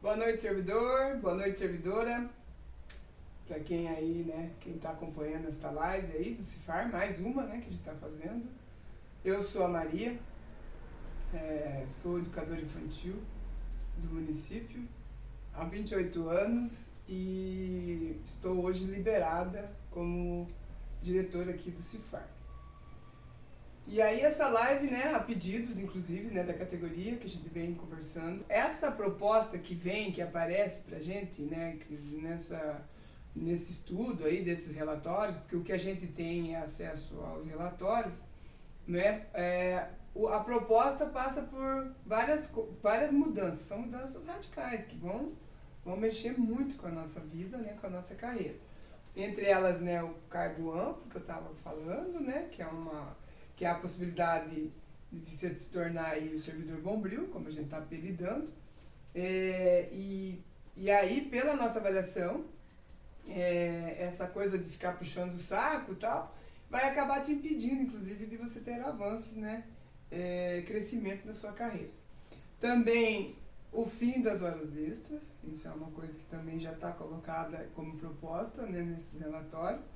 Boa noite, servidor. Boa noite, servidora. Para quem aí, né, quem está acompanhando esta live aí do Cifar, mais uma, né, que a gente está fazendo. Eu sou a Maria, sou educadora infantil do município há 28 anos e estou hoje liberada como diretora aqui do Cifar. E aí essa live, né, a pedidos, inclusive, né, da categoria que a gente vem conversando. Essa proposta que vem, que aparece pra gente, né, nesse estudo aí desses relatórios, porque o que a gente tem é acesso aos relatórios, né, a proposta passa por várias mudanças, são mudanças radicais que vão mexer muito com a nossa vida, né, com a nossa carreira. Entre elas, né, o cargo amplo que eu estava falando, né, que é a possibilidade de você se tornar aí o servidor bombril, como a gente está apelidando. E aí, pela nossa avaliação, essa coisa de ficar puxando o saco e tal, vai acabar te impedindo, inclusive, de você ter avanços, né, crescimento na sua carreira. Também o fim das horas extras, isso é uma coisa que também já está colocada como proposta, né, nesses relatórios.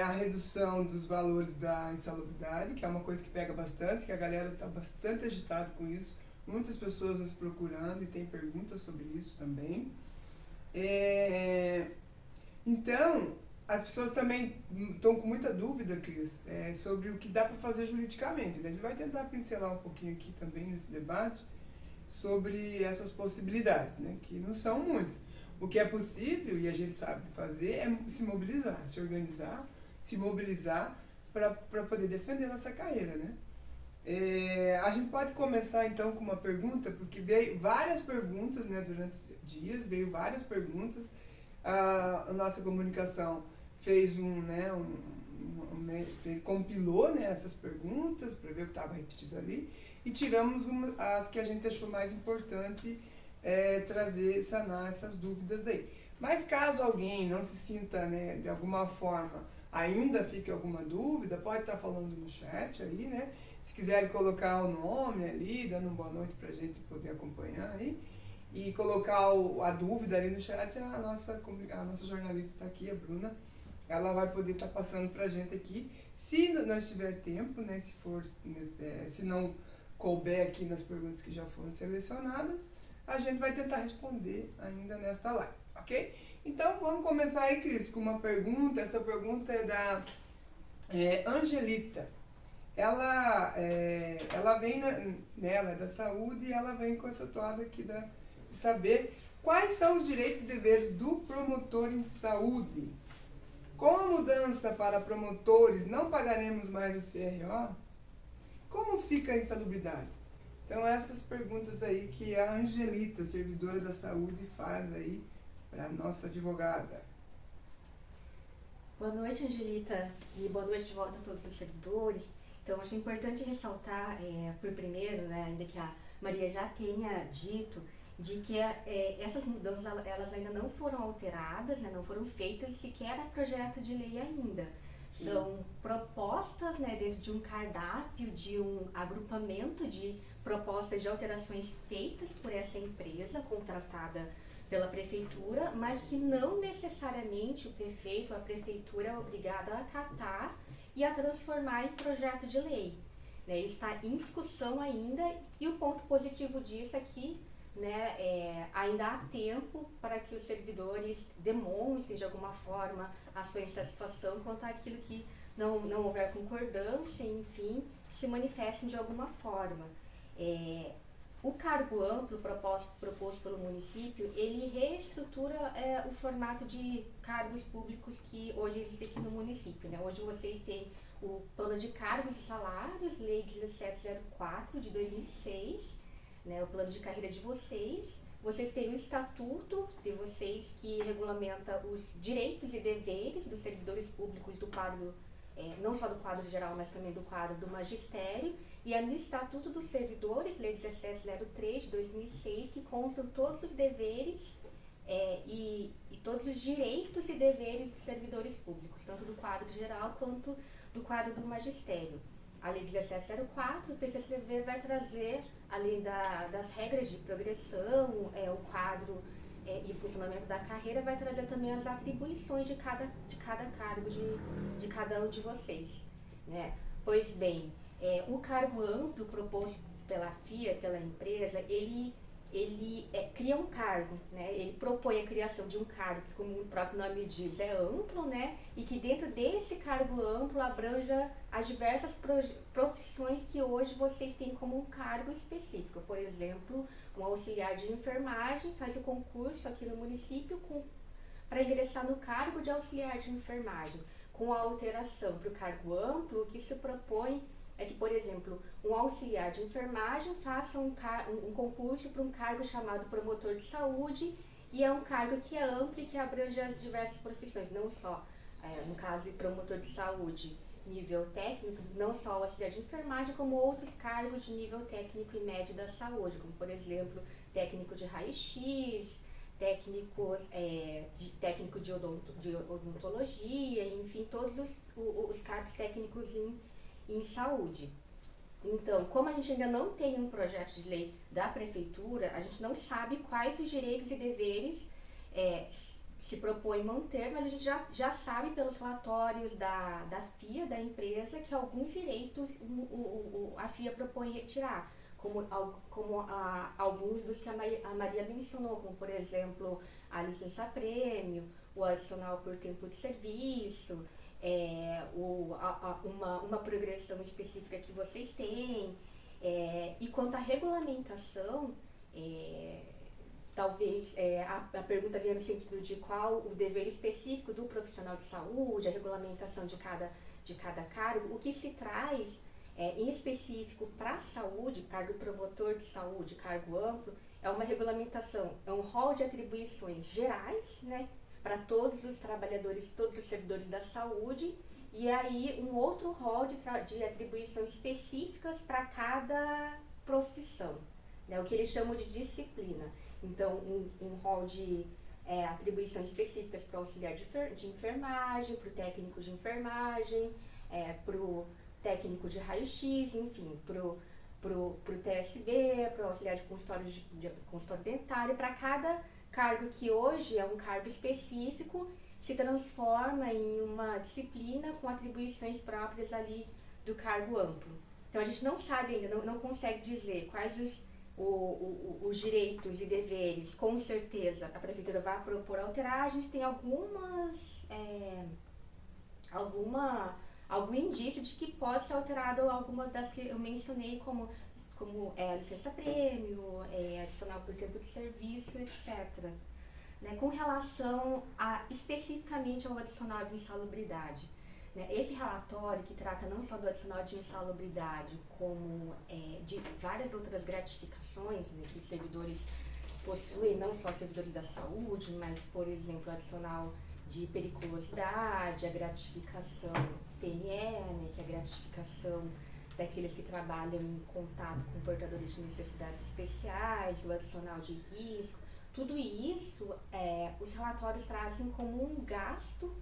A redução dos valores da insalubridade, que é uma coisa que pega bastante, que a galera está bastante agitada com isso. Muitas pessoas nos procurando e tem perguntas sobre isso também. Então, as pessoas também estão com muita dúvida, Cris, sobre o que dá para fazer juridicamente. A gente vai tentar pincelar um pouquinho aqui também nesse debate sobre essas possibilidades, né, que não são muitas. O que é possível e a gente sabe fazer é se mobilizar, se organizar, se mobilizar para poder defender nossa carreira, né? A gente pode começar então com uma pergunta, porque veio várias perguntas, né, durante dias, veio várias perguntas. A nossa comunicação fez compilou, né, essas perguntas para ver o que estava repetido ali e tiramos as que a gente achou mais importante sanar essas dúvidas aí. Mas caso alguém não se sinta, né, de alguma forma, ainda fique alguma dúvida, pode estar falando no chat aí, né? Se quiserem colocar o nome ali, dando uma boa noite pra gente poder acompanhar aí, e colocar a dúvida ali no chat, a nossa jornalista está aqui, a Bruna, ela vai poder estar passando pra gente aqui, se nós tiver tempo, né, se não couber aqui nas perguntas que já foram selecionadas, a gente vai tentar responder ainda nesta live, ok? Então, vamos começar aí, Cris, com uma pergunta. Essa pergunta é da Angelita. Ela vem, ela é da saúde e ela vem com essa toada aqui de saber quais são os direitos e deveres do promotor em saúde. Com a mudança para promotores, não pagaremos mais o CRO? Como fica a insalubridade? Então, essas perguntas aí que a Angelita, servidora da saúde, faz aí para a nossa advogada. Boa noite, Angelita, e boa noite de volta a todos os servidores. Então, acho importante ressaltar, por primeiro, né, ainda que a Maria já tenha dito, de que essas mudanças elas ainda não foram alteradas, né, não foram feitas sequer a projeto de lei ainda. São propostas, né, dentro de um cardápio, de um agrupamento de propostas de alterações feitas por essa empresa contratada pela prefeitura, mas que não necessariamente o prefeito ou a prefeitura é obrigada a acatar e a transformar em projeto de lei. Né, ele está em discussão ainda e o ponto positivo disso é que, né, ainda há tempo para que os servidores demonstrem de alguma forma a sua insatisfação quanto àquilo que não houver concordância, enfim, se manifestem de alguma forma. O cargo amplo proposto pelo município, ele reestrutura o formato de cargos públicos que hoje existem aqui no município, né? Hoje vocês têm o Plano de Cargos e Salários, Lei 1704 de 2006, né? O plano de carreira de vocês têm o Estatuto de vocês que regulamenta os direitos e deveres dos servidores públicos do quadro, não só do quadro geral, mas também do quadro do magistério, e é no Estatuto dos Servidores, Lei 1703 de 2006, que constam todos os deveres e todos os direitos e deveres dos servidores públicos, tanto do quadro geral quanto do quadro do magistério. a Lei 1704, o PCCV vai trazer, além das regras de progressão, o quadro e funcionamento da carreira, vai trazer também as atribuições de cada cargo de cada um de vocês, né? Pois bem, o cargo amplo proposto pela FIA, pela empresa, ele cria um cargo, né? Ele propõe a criação de um cargo que, como o próprio nome diz, é amplo, né? E que dentro desse cargo amplo abranja as diversas profissões que hoje vocês têm como um cargo específico. Por exemplo, um auxiliar de enfermagem faz o concurso aqui no município para ingressar no cargo de auxiliar de enfermagem. Com a alteração para o cargo amplo, o que se propõe é que, por exemplo, um auxiliar de enfermagem faça um concurso para um cargo chamado promotor de saúde, e é um cargo que é amplo e que abrange as diversas profissões, não só, no caso de promotor de saúde, nível técnico, não só o auxiliar de enfermagem, como outros cargos de nível técnico e médio da saúde, como, por exemplo, técnico de raio-x, técnico de odontologia, enfim, todos os cargos técnicos em saúde. Então, como a gente ainda não tem um projeto de lei da prefeitura, a gente não sabe quais os direitos e deveres se propõe manter, mas a gente já sabe pelos relatórios da FIA, da empresa, que alguns direitos a FIA propõe retirar, como alguns dos que a Maria mencionou, como, por exemplo, a licença-prêmio, o adicional por tempo de serviço, uma progressão específica que vocês têm. E quanto à regulamentação, talvez a pergunta venha no sentido de qual o dever específico do profissional de saúde, a regulamentação de cada cargo. O que se traz em específico para a saúde, cargo promotor de saúde, cargo amplo, é uma regulamentação, é um rol de atribuições gerais, né, para todos os trabalhadores, todos os servidores da saúde, e aí um outro rol de atribuições específicas para cada profissão, né, o que eles chamam de disciplina. Então, um rol de atribuições específicas para o auxiliar de enfermagem, para o técnico de enfermagem, para o técnico de raio-x, enfim, pro TSB, pro auxiliar de consultório dentário, para cada cargo que hoje é um cargo específico, se transforma em uma disciplina com atribuições próprias ali do cargo amplo. Então a gente não sabe ainda, não consegue dizer quais os direitos e deveres. Com certeza a prefeitura vai propor alterar. A gente tem algum indício de que pode ser alterado algumas das que eu mencionei, como licença-prêmio, adicional por tempo de serviço, etc. Né? Com relação especificamente ao adicional de insalubridade, né? Esse relatório, que trata não só do adicional de insalubridade, como de várias outras gratificações, né, que os servidores possuem, não só servidores da saúde, mas, por exemplo, o adicional de periculosidade, a gratificação PNE, né, que é a gratificação daqueles que trabalham em contato com portadores de necessidades especiais, o adicional de risco. Tudo isso, os relatórios trazem como um gasto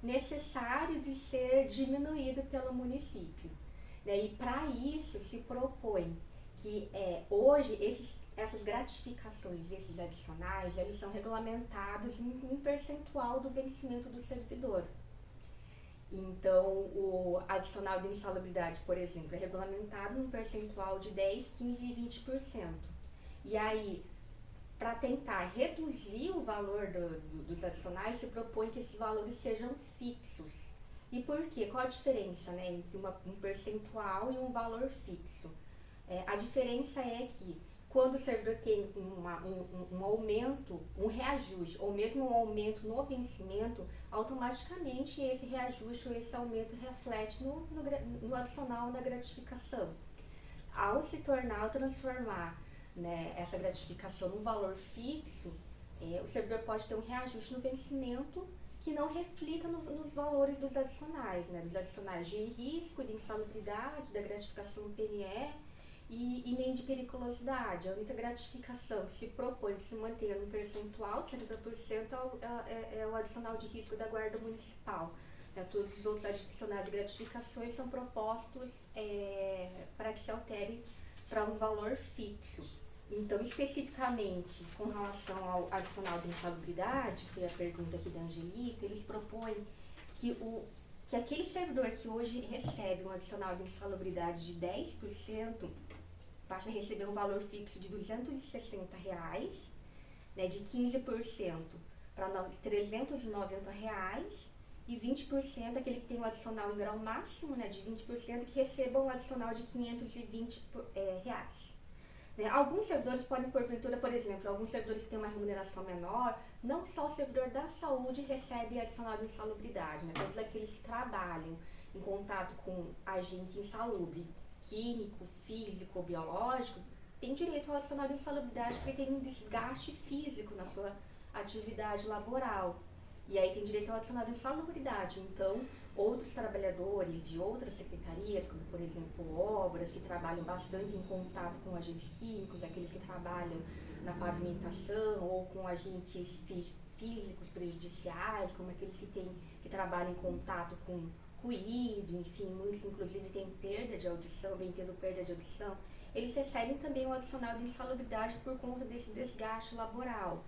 necessário de ser diminuído pelo município. E para isso se propõe que hoje essas gratificações, esses adicionais, eles são regulamentados em um percentual do vencimento do servidor. Então, o adicional de insalubridade, por exemplo, é regulamentado num percentual de 10%, 15% e 20%. E aí, para tentar reduzir o valor dos adicionais, se propõe que esses valores sejam fixos. E por quê? Qual a diferença, né, entre um percentual e um valor fixo? A diferença é que quando o servidor tem um aumento, um reajuste, ou mesmo um aumento no vencimento, automaticamente esse reajuste ou esse aumento reflete no adicional na gratificação. Ao transformar, né, essa gratificação num valor fixo, o servidor pode ter um reajuste no vencimento que não reflita nos valores dos adicionais, né, dos adicionais de risco, de insalubridade, da gratificação PNE e nem de periculosidade. A única gratificação que se propõe de se manter no percentual de 70% é o adicional de risco da Guarda Municipal. Todos os outros adicionais de gratificações são propostos para que se altere para um valor fixo. Então, especificamente, com relação ao adicional de insalubridade, que foi a pergunta aqui da Angelica, eles propõem que aquele servidor que hoje recebe um adicional de insalubridade de 10% passe a receber um valor fixo de R$ 260, né, de 15% para R$ 390 e 20% aquele que tem um adicional em grau máximo, né, de 20%, que receba um adicional de R$ 520 reais. Né? Alguns servidores podem, porventura, por exemplo, alguns servidores que têm uma remuneração menor, não só o servidor da saúde recebe adicional de insalubridade, né? Todos aqueles que trabalham em contato com agente insalubre, químico, físico, biológico, têm direito ao adicional de insalubridade porque tem um desgaste físico na sua atividade laboral. E aí tem direito ao adicional de insalubridade. Então, outros trabalhadores de outras secretarias, como por exemplo obras, que trabalham bastante em contato com agentes químicos, aqueles que trabalham na pavimentação ou com agentes físicos prejudiciais, como aqueles que trabalham em contato com ruído, enfim, muitos inclusive têm perda de audição, bem tendo perda de audição, eles recebem também um adicional de insalubridade por conta desse desgaste laboral.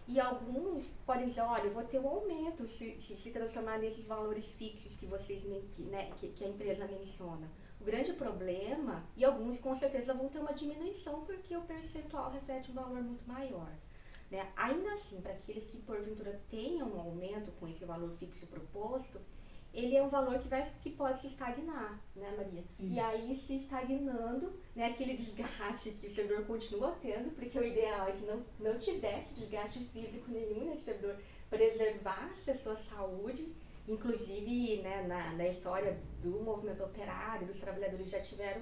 E alguns podem dizer, olha, eu vou ter um aumento se transformar nesses valores fixos que vocês, né, que a empresa menciona. O grande problema, e alguns com certeza vão ter uma diminuição porque o percentual reflete um valor muito maior. Né? Ainda assim, para aqueles que porventura tenham um aumento com esse valor fixo proposto, ele é um valor que pode se estagnar, né, Maria? Isso. E aí, se estagnando, né, aquele desgaste que o servidor continua tendo, porque o ideal é que não tivesse desgaste físico nenhum, né, que o servidor preservasse a sua saúde. Inclusive, né, na história do movimento operário, dos trabalhadores já tiveram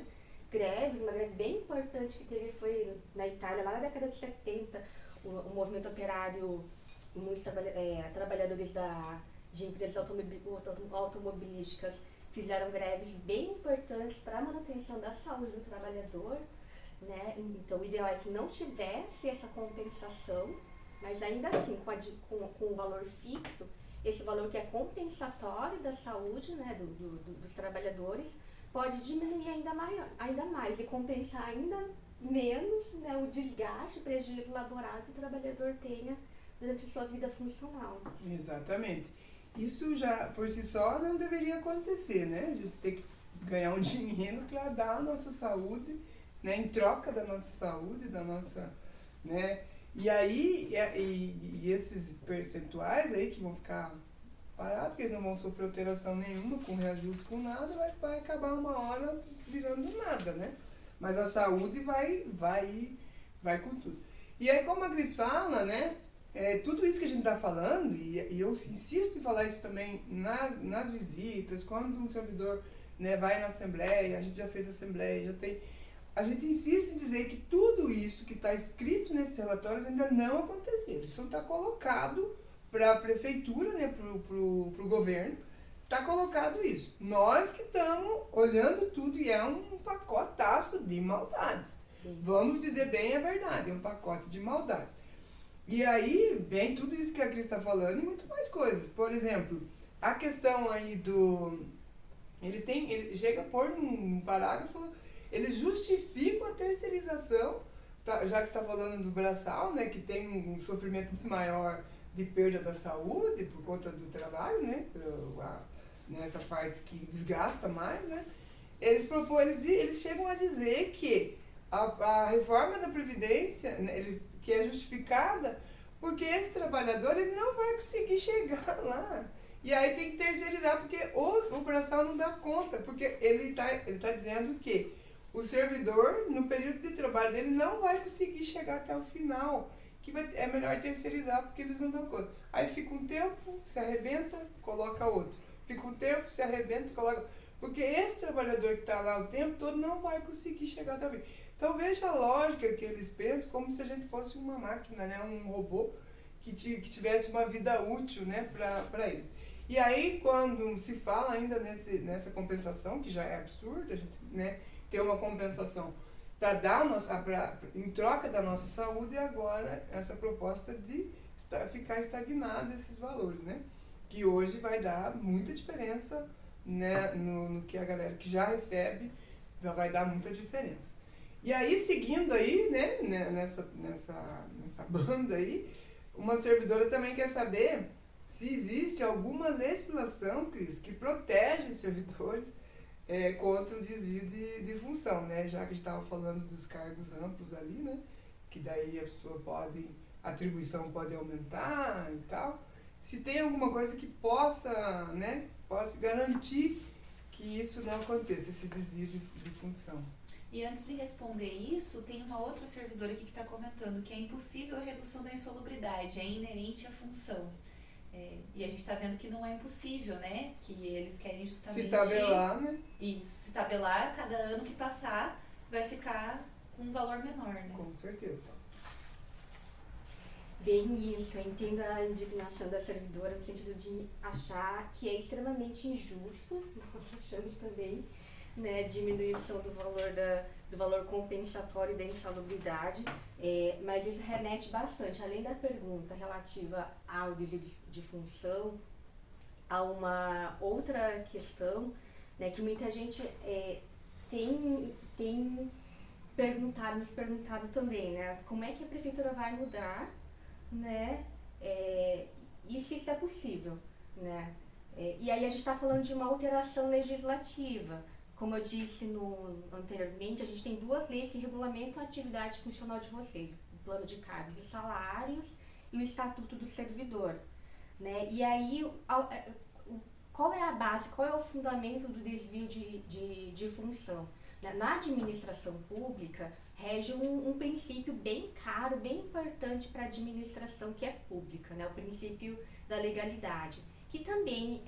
greves, uma greve bem importante que teve foi na Itália, lá na década de 70, o movimento operário, muitos trabalhadores de empresas automobilísticas fizeram greves bem importantes para a manutenção da saúde do trabalhador, né? Então, o ideal é que não tivesse essa compensação, mas ainda assim, com o valor fixo, esse valor que é compensatório da saúde, né, dos trabalhadores, pode diminuir ainda mais e compensar ainda menos, né, o desgaste, prejuízo laboral que o trabalhador tenha durante sua vida funcional. Exatamente. Isso já, por si só, não deveria acontecer, né? A gente tem que ganhar um dinheiro para dar a nossa saúde, né? Em troca da nossa saúde, da nossa, né? E aí, e esses percentuais aí que vão ficar parados, porque eles não vão sofrer alteração nenhuma, com reajuste, com nada, vai acabar uma hora virando nada, né? Mas a saúde vai com tudo. E aí, como a Cris fala, né? Tudo isso que a gente está falando, e eu insisto em falar isso também nas visitas, quando um servidor, né, vai na assembleia, a gente já fez assembleia, a gente insiste em dizer que tudo isso que está escrito nesses relatórios ainda não aconteceu. Isso está colocado para a prefeitura, né, para o governo, está colocado isso. Nós que estamos olhando tudo e é um pacotaço de maldades. Vamos dizer bem a verdade, é um pacote de maldades. E aí vem tudo isso que a Cris está falando e muito mais coisas. Por exemplo, a questão aí ele chega a pôr num parágrafo, eles justificam a terceirização, já que está falando do braçal, né, que tem um sofrimento muito maior de perda da saúde por conta do trabalho, né, nessa parte que desgasta mais, né, eles chegam a dizer que a reforma da Previdência, né, que é justificada porque esse trabalhador ele não vai conseguir chegar lá. E aí tem que terceirizar, porque o braçal não dá conta, porque ele tá dizendo que o servidor, no período de trabalho dele, não vai conseguir chegar até o final, que é melhor terceirizar, porque eles não dão conta. Aí fica um tempo, se arrebenta, coloca outro. Fica um tempo, se arrebenta, coloca... Porque esse trabalhador que está lá o tempo todo não vai conseguir chegar até o fim. Então veja a lógica que eles pensam, como se a gente fosse uma máquina, né? Um robô que tivesse uma vida útil, né? para eles. E aí quando se fala ainda nessa compensação, que já é absurdo, a gente, né, ter uma compensação para dar em troca da nossa saúde, e agora essa proposta de ficar estagnado esses valores, né? que hoje vai dar muita diferença, né, no que a galera que já recebe, já vai dar muita diferença. E aí, seguindo aí, né, nessa banda aí, uma servidora também quer saber se existe alguma legislação, Cris, que protege os servidores contra o desvio de função, né? Já que a gente estava falando dos cargos amplos ali, né? Que daí a pessoa a atribuição pode aumentar e tal. Se tem alguma coisa que possa garantir que isso não aconteça, esse desvio de função. E antes de responder isso, tem uma outra servidora aqui que está comentando que é impossível a redução da insalubridade, é inerente à função. E a gente está vendo que não é impossível, né? Que eles querem justamente... Se tabelar, né? Isso, se tabelar, cada ano que passar vai ficar com um valor menor, né? Com certeza. Bem isso, eu entendo a indignação da servidora no sentido de achar que é extremamente injusto, nós achamos também, né, diminuição do valor compensatório da insalubridade, mas isso remete bastante, além da pergunta relativa ao desvio de função, a uma outra questão, né, que muita gente tem nos perguntado também, né, como é que a prefeitura vai mudar, né, e se isso é possível, né, e aí a gente está falando de uma alteração legislativa. Como eu disse anteriormente, a gente tem 2 leis que regulamentam a atividade funcional de vocês, o Plano de Cargos e Salários e o Estatuto do Servidor, né? E aí, qual é a base, qual é o fundamento do desvio de função? Na administração pública, rege um princípio bem caro, bem importante para a administração que é pública, né? O princípio da legalidade. Que também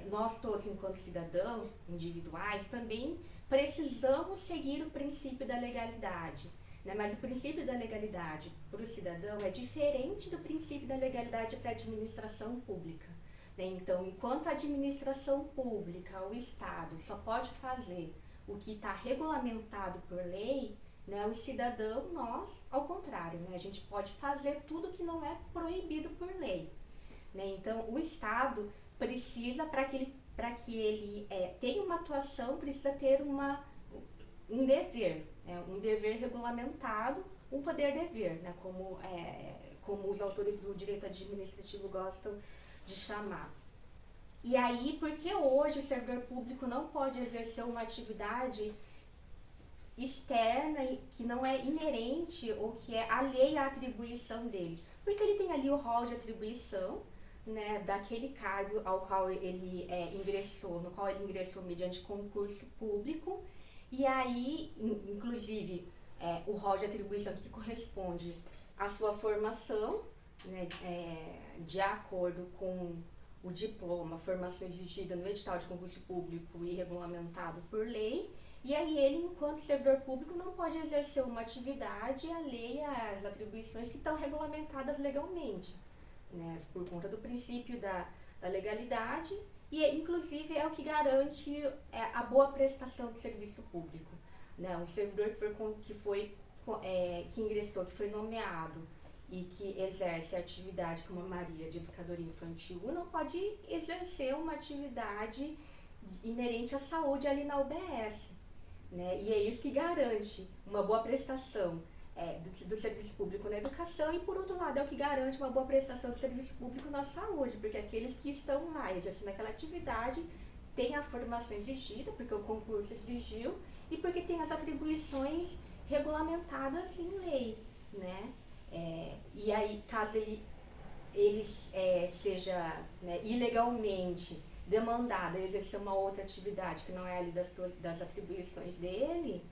nós todos, enquanto cidadãos individuais, também precisamos seguir o princípio da legalidade, né? Mas o princípio da legalidade para o cidadão é diferente do princípio da legalidade para a administração pública, né? Então, enquanto a administração pública, o Estado, só pode fazer o que está regulamentado por lei, né? O cidadão, nós, ao contrário, né? A gente pode fazer tudo que não é proibido por lei. Né? Então, o Estado precisa, para que ele tenha uma atuação, precisa ter um dever, né? Um dever regulamentado, um poder-dever, né? Como os autores do direito administrativo gostam de chamar. E aí, por que hoje o servidor público não pode exercer uma atividade externa que não é inerente ou que é alheia à atribuição dele? Porque ele tem ali o rol de atribuição, né, daquele cargo ao qual ele no qual ele ingressou mediante concurso público, e aí, inclusive, o rol de atribuição que corresponde à sua formação, né, de acordo com o diploma, formação exigida no edital de concurso público e regulamentado por lei, e aí ele, enquanto servidor público, não pode exercer uma atividade alheia às atribuições que estão regulamentadas legalmente, né, por conta do princípio da legalidade, e inclusive é o que garante a boa prestação de serviço público, né? Um servidor que ingressou, que foi nomeado e que exerce a atividade como a Maria de educadora infantil, não pode exercer uma atividade inerente à saúde ali na UBS, né? E é isso que garante uma boa prestação do serviço público na educação, e por outro lado é o que garante uma boa prestação de serviço público na saúde, porque aqueles que estão lá exercendo aquela atividade têm a formação exigida, porque o concurso exigiu, e porque tem as atribuições regulamentadas em lei, né? E aí, caso ele seja, né, ilegalmente demandado a exercer uma outra atividade que não é ali das atribuições dele,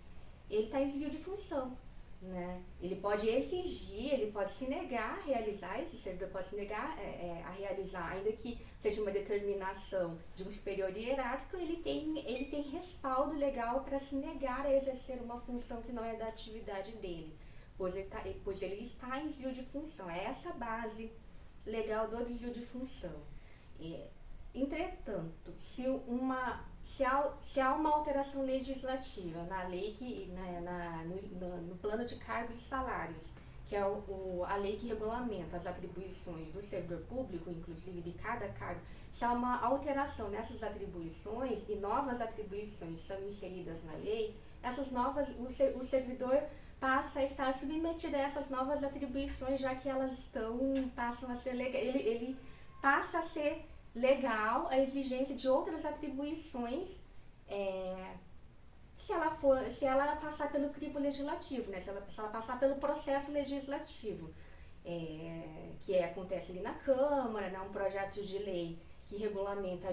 ele está em desvio de função, né? Ele pode exigir, ele pode se negar a realizar, esse servidor pode se negar a realizar, ainda que seja uma determinação de um superior hierárquico, ele tem respaldo legal para se negar a exercer uma função que não é da atividade dele, pois ele está em desvio de função. É essa a base legal do desvio de função. Entretanto, se há uma alteração legislativa na lei no plano de cargos e salários, que é a lei que regulamenta as atribuições do servidor público, inclusive de cada cargo, se há uma alteração nessas atribuições e novas atribuições são inseridas na lei, essas novas, o servidor passa a estar submetido a essas novas atribuições, já que elas passam a ser legais, ele passa a ser legal a exigência de outras atribuições, se ela passar pelo crivo legislativo, né? Se ela passar pelo processo legislativo, que acontece ali na Câmara, né? Um projeto de lei que regulamenta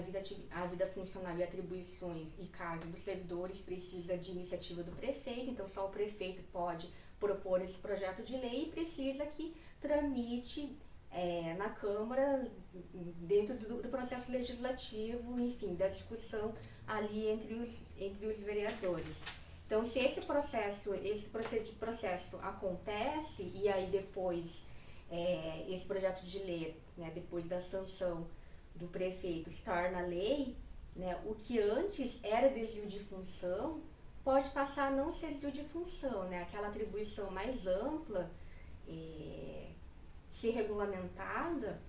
a vida funcional e atribuições e cargos dos servidores precisa de iniciativa do prefeito, então só o prefeito pode propor esse projeto de lei e precisa que tramite na Câmara, dentro do processo legislativo, enfim, da discussão ali entre os vereadores. Então, se esse processo acontece e aí depois esse projeto de lei, né, depois da sanção do prefeito, se torna lei, né, o que antes era desvio de função pode passar a não ser desvio de função, né, aquela atribuição mais ampla, se regulamentada,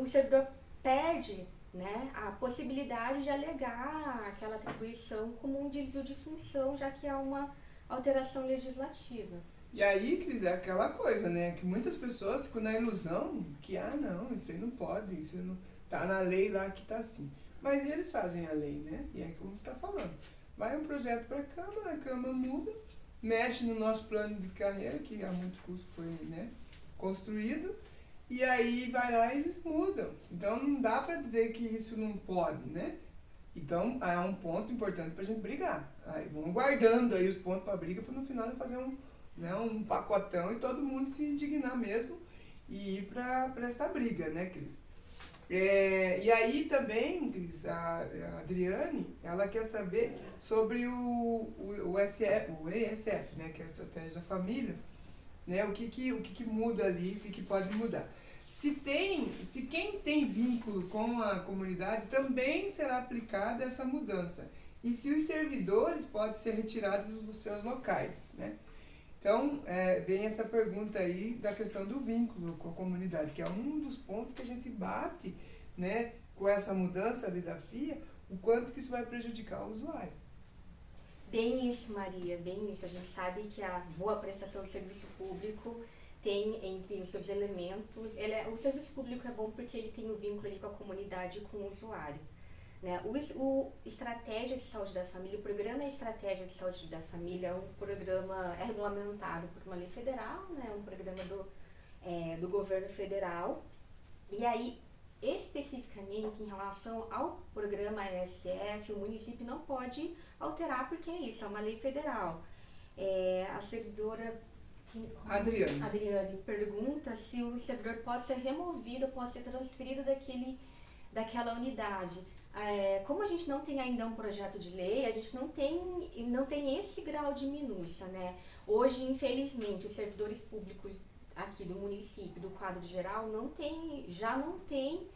o servidor perde, né, a possibilidade de alegar aquela atribuição como um desvio de função, já que há uma alteração legislativa. E aí, Cris, é aquela coisa, né, que muitas pessoas ficam na ilusão que, não, isso aí não pode, isso não tá na lei lá que tá assim. Mas eles fazem a lei, né, e é como você está falando. Vai um projeto para a Câmara muda, mexe no nosso plano de carreira, que a muito custo foi, né, construído, e aí vai lá e eles mudam. Então não dá para dizer que isso não pode, né? Então é um ponto importante para a gente brigar. Aí vamos guardando aí os pontos para briga para no final fazer um pacotão e todo mundo se indignar mesmo e ir para essa briga, né, Cris? E aí também, Cris, a Adriane, ela quer saber sobre o ESF, né, que é a Estratégia da Família, né, o que muda ali, o que pode mudar. Se quem tem vínculo com a comunidade, também será aplicada essa mudança. E se os servidores podem ser retirados dos seus locais, né? Então, vem essa pergunta aí da questão do vínculo com a comunidade, que é um dos pontos que a gente bate, né, com essa mudança ali da FIA, o quanto que isso vai prejudicar o usuário. Bem isso, Maria, bem isso. A gente sabe que a boa prestação de serviço público tem entre os seus elementos, o serviço público é bom porque ele tem o vínculo ali com a comunidade e com o usuário. Né? O Estratégia de Saúde da Família, o Programa Estratégia de Saúde da Família é um programa, regulamentado por uma lei federal, né? Um programa do governo federal. E aí, especificamente em relação ao programa ESF, o município não pode alterar porque é isso, é uma lei federal. A servidora Adriane pergunta se o servidor pode ser removido, pode ser transferido daquela unidade. Como a gente não tem ainda um projeto de lei, a gente não tem esse grau de minúcia, né? Hoje, infelizmente, os servidores públicos aqui do município, do quadro geral, já não tem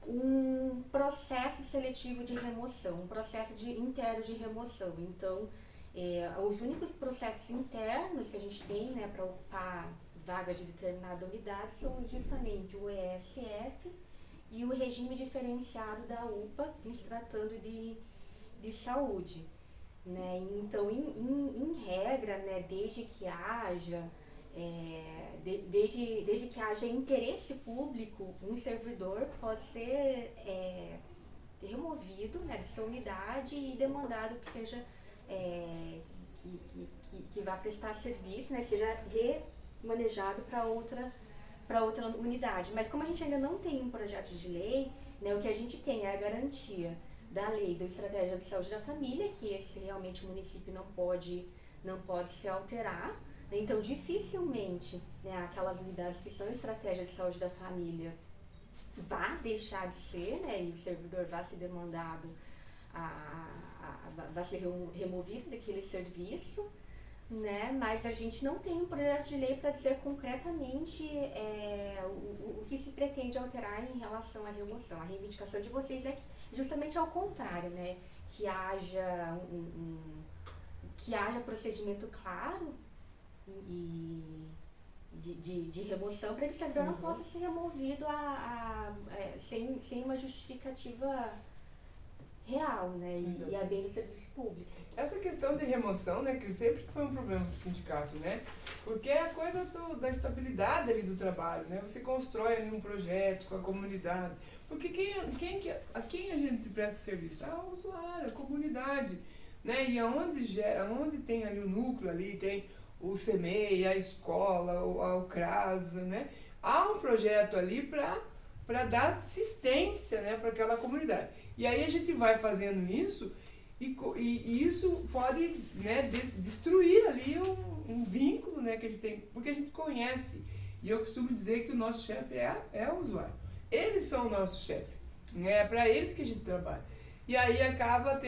um processo seletivo de remoção, um processo interno de remoção. Então, os únicos processos internos que a gente tem, né, para ocupar vaga de determinada unidade são justamente o ESF e o regime diferenciado da UPA, em se tratando de saúde. Né? Então, em regra, né, desde que haja interesse público, um servidor pode ser removido, né, de sua unidade e demandado que seja que vá prestar serviço, né, que seja remanejado para outra unidade. Mas como a gente ainda não tem um projeto de lei, né, o que a gente tem é a garantia da lei da Estratégia de Saúde da Família, que esse realmente o município não pode se alterar. Então, dificilmente, né, aquelas unidades que são Estratégia de Saúde da Família vá deixar de ser, né, e o servidor vai ser demandado, vai ser removido daquele serviço, né, mas a gente não tem um projeto de lei para dizer concretamente o que se pretende alterar em relação à remoção. A reivindicação de vocês é justamente ao contrário, né, que haja procedimento claro e de remoção para que o servidor não possa ser removido sem uma justificativa real, né? E a bem do serviço público. Essa questão de remoção, né, que sempre foi um problema para o sindicato, né? Porque é a coisa da estabilidade ali do trabalho, né? Você constrói ali um projeto com a comunidade. Porque a quem a gente presta serviço? Ao usuário, a comunidade, né? E aonde tem ali o núcleo ali, tem o CEMEI, a escola, o CRAS, né? Há um projeto ali para dar assistência, né, para aquela comunidade. E aí a gente vai fazendo isso e isso pode, né, destruir ali um vínculo, né, que a gente tem, porque a gente conhece. E eu costumo dizer que o nosso chefe é o usuário. Eles são o nosso chefe, né? É para eles que a gente trabalha. E aí acaba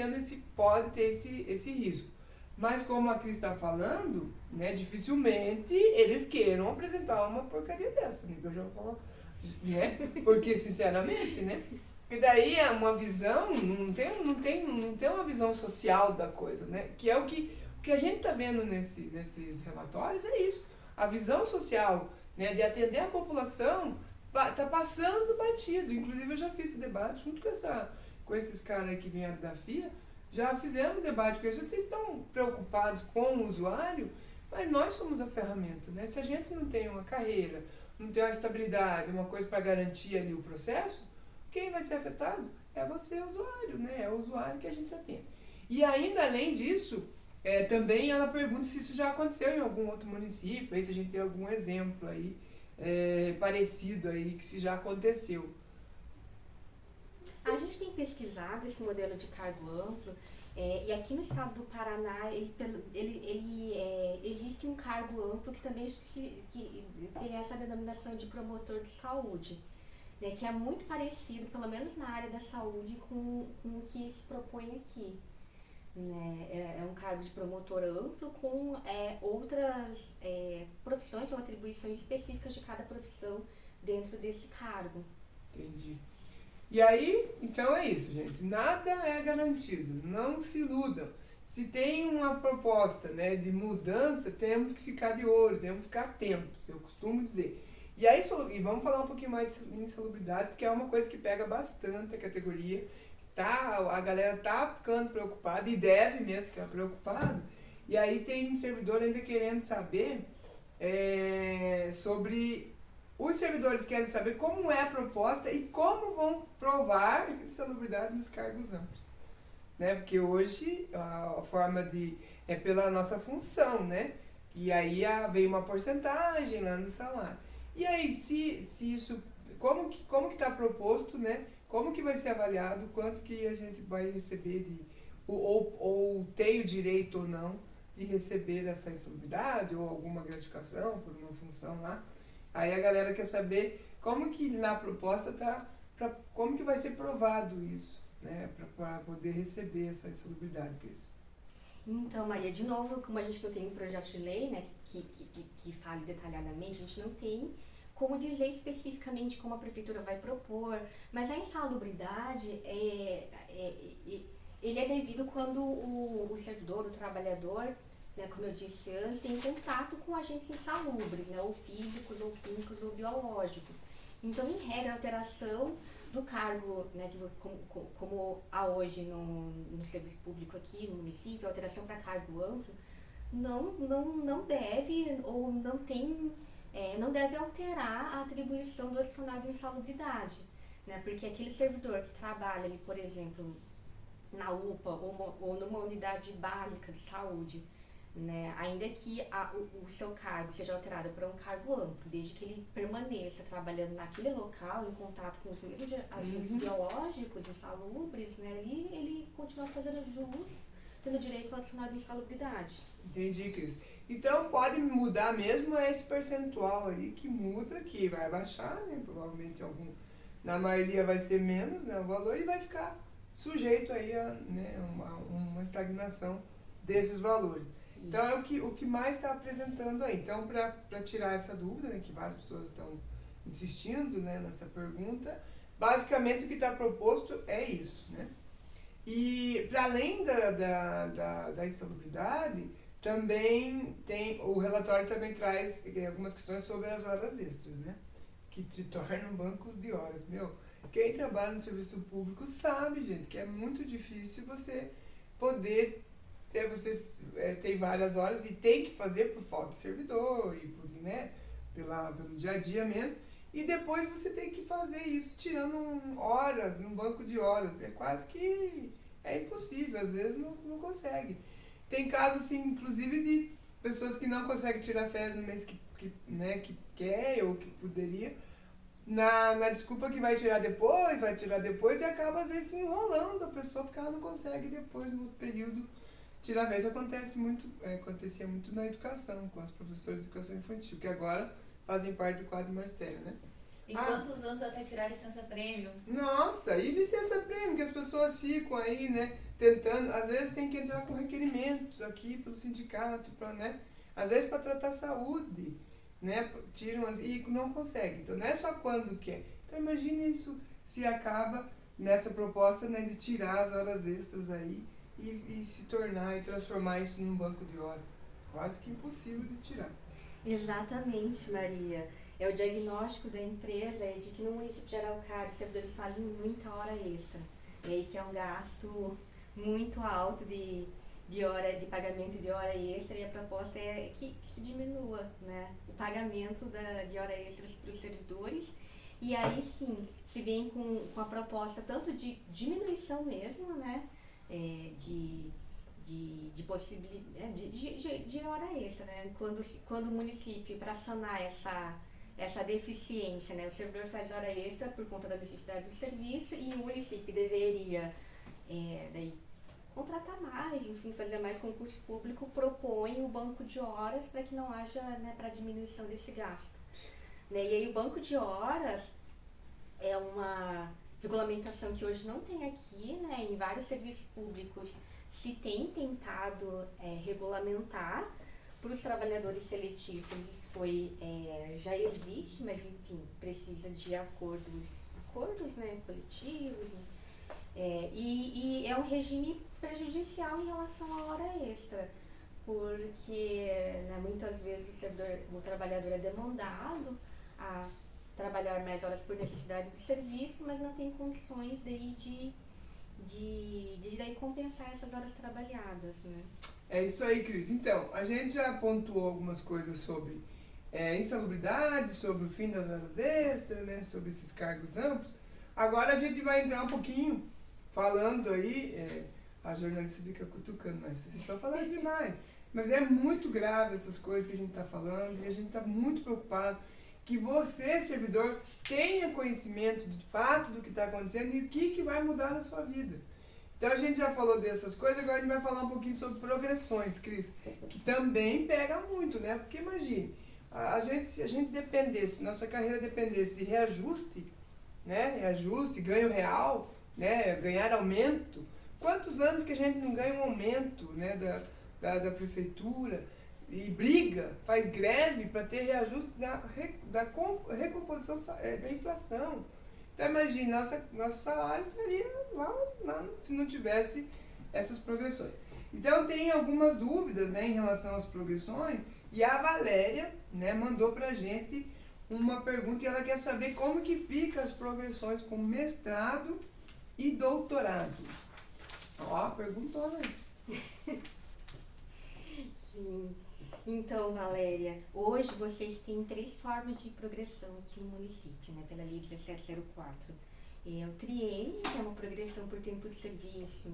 pode ter esse risco. Mas como a Cris está falando, né, dificilmente eles queiram apresentar uma porcaria dessa, né? Eu já vou falar, né? Porque, sinceramente, né? Porque daí é uma visão, não tem uma visão social da coisa, né? Que é o que a gente está vendo nesses relatórios, é isso. A visão social, né, de atender a população está passando batido. Inclusive eu já fiz esse debate junto com esses caras aí que vieram da FIA, já fizemos debate com eles. Vocês estão preocupados com o usuário, mas nós somos a ferramenta, né? Se a gente não tem uma carreira, não tem uma estabilidade, uma coisa para garantir ali o processo, quem vai ser afetado é você, o usuário, né? É o usuário que a gente atende. E ainda além disso, também ela pergunta se isso já aconteceu em algum outro município, aí se a gente tem algum exemplo aí parecido aí, que se já aconteceu. A gente tem pesquisado esse modelo de cargo amplo, e aqui no estado do Paraná existe um cargo amplo que também que tem essa denominação de promotor de saúde, né, que é muito parecido, pelo menos na área da saúde, com o que se propõe aqui. Né? É um cargo de promotor amplo com outras profissões ou atribuições específicas de cada profissão dentro desse cargo. Entendi. E aí, então é isso, gente. Nada é garantido. Não se iludam. Se tem uma proposta, né, de mudança, temos que ficar de olho, temos que ficar atentos, eu costumo dizer. E aí, vamos falar um pouquinho mais de insalubridade, porque é uma coisa que pega bastante a categoria. A galera tá ficando preocupada, e deve mesmo ficar preocupado. E aí tem um servidor ainda querendo saber sobre... Os servidores querem saber como é a proposta e como vão provar insalubridade nos cargos amplos. Né? Porque hoje a forma é pela nossa função, né? E aí vem uma porcentagem lá no salário. E aí, se isso... Como que está proposto, né? Como que vai ser avaliado, quanto que a gente vai receber ou tem o direito ou não de receber essa insalubridade ou alguma gratificação por uma função lá. Aí a galera quer saber como que na proposta como que vai ser provado isso, né, para poder receber essa insalubridade, Cris. Então, Maria, de novo, como a gente não tem um projeto de lei, né, que fale detalhadamente, a gente não tem como dizer especificamente como a prefeitura vai propor, mas a insalubridade ele é devido quando o servidor, o trabalhador, né, como eu disse antes, tem contato com agentes insalubres, né, ou físicos, ou químicos, ou biológicos. Então, em regra, a alteração do cargo, né, como há hoje no serviço público aqui no município, a alteração para cargo amplo, não deve ou não deve alterar a atribuição do adicional de insalubridade, né, porque aquele servidor que trabalha ali, por exemplo, na UPA ou numa unidade básica de saúde, né, ainda que o seu cargo seja alterado para um cargo amplo, desde que ele permaneça trabalhando naquele local, em contato com os mesmos agentes biológicos insalubres, né, ele continua fazendo jus, tendo direito ao adicional de insalubridade. Entendi, Cris. Então pode mudar mesmo esse percentual aí que muda, que vai baixar, né, provavelmente na maioria vai ser menos, né, o valor, e vai ficar sujeito aí a, né, uma estagnação desses valores. Então é o que mais está apresentando aí. Então, para tirar essa dúvida, né, que várias pessoas estão insistindo, né, nessa pergunta, basicamente o que está proposto é isso, né? E para além da insalubridade, também o relatório também traz algumas questões sobre as horas extras, né? Que te tornam bancos de horas. Quem trabalha no serviço público sabe, gente, que é muito difícil você poder tem várias horas e tem que fazer por falta de servidor e por, né, pelo dia a dia mesmo. E depois você tem que fazer isso tirando horas, num banco de horas. É quase que impossível, às vezes não consegue. Tem casos, assim, inclusive, de pessoas que não conseguem tirar férias no mês né, que quer ou que poderia, na desculpa que vai tirar depois e acaba, às vezes, enrolando a pessoa porque ela não consegue depois, no período, tirar férias. Acontecia muito na educação, com as professoras de educação infantil, que agora fazem parte do quadro magistério, né? E quantos anos até tirar licença-prêmio? Nossa, e licença-prêmio, que as pessoas ficam aí, né, tentando, às vezes tem que entrar com requerimentos aqui pelo sindicato, né, às vezes para tratar saúde, né, tiram e não consegue. Então não é só quando quer. Então imagine isso se acaba nessa proposta, né, de tirar as horas extras aí e se tornar e transformar isso num banco de hora. Quase que impossível de tirar. Exatamente, Maria. O diagnóstico da empresa é de que no município de Araucária os servidores fazem muita hora extra. E aí que é um gasto muito alto de pagamento de hora extra, e a proposta é que se diminua, né, o pagamento de hora extras para os servidores. E aí sim, se vem com a proposta tanto de diminuição mesmo, né, de possibilidade de hora extra, né? Quando o município, para sanar essa deficiência, né, o servidor faz hora extra por conta da necessidade do serviço e o município deveria daí contratar mais, enfim, fazer mais concurso público, propõe o banco de horas para que não haja, né, para diminuição desse gasto, né? E aí o banco de horas é uma regulamentação que hoje não tem aqui, né? Em vários serviços públicos se tem tentado regulamentar. Para os trabalhadores seletistas já existe, mas enfim, precisa de acordos, né, coletivos, e é um regime prejudicial em relação à hora extra, porque, né, muitas vezes o trabalhador é demandado a trabalhar mais horas por necessidade do serviço, mas não tem condições daí de daí compensar essas horas trabalhadas, né? É isso aí, Cris. Então, a gente já pontuou algumas coisas sobre insalubridade, sobre o fim das horas extras, né, sobre esses cargos amplos. Agora a gente vai entrar um pouquinho falando aí, a jornalista fica cutucando, mas vocês estão falando demais. Mas é muito grave essas coisas que a gente está falando e a gente está muito preocupado que você, servidor, tenha conhecimento de fato do que está acontecendo e o que vai mudar na sua vida. Então a gente já falou dessas coisas, agora a gente vai falar um pouquinho sobre progressões, Cris, que também pega muito, né? Porque imagine, se a gente dependesse, nossa carreira dependesse de reajuste, né? Reajuste, ganho real, né? Ganhar aumento. Quantos anos que a gente não ganha um aumento, né, da prefeitura e briga, faz greve para ter reajuste da recomposição da inflação. Então imagine, nosso salário estaria lá se não tivesse essas progressões. Então tem algumas dúvidas, né, em relação às progressões, e a Valéria, né, mandou pra gente uma pergunta e ela quer saber como que fica as progressões com mestrado e doutorado. Ó, perguntou, né? Sim. Então, Valéria, hoje vocês têm 3 formas de progressão aqui no município, né, pela Lei 1704. O triênio, que é uma progressão por tempo de serviço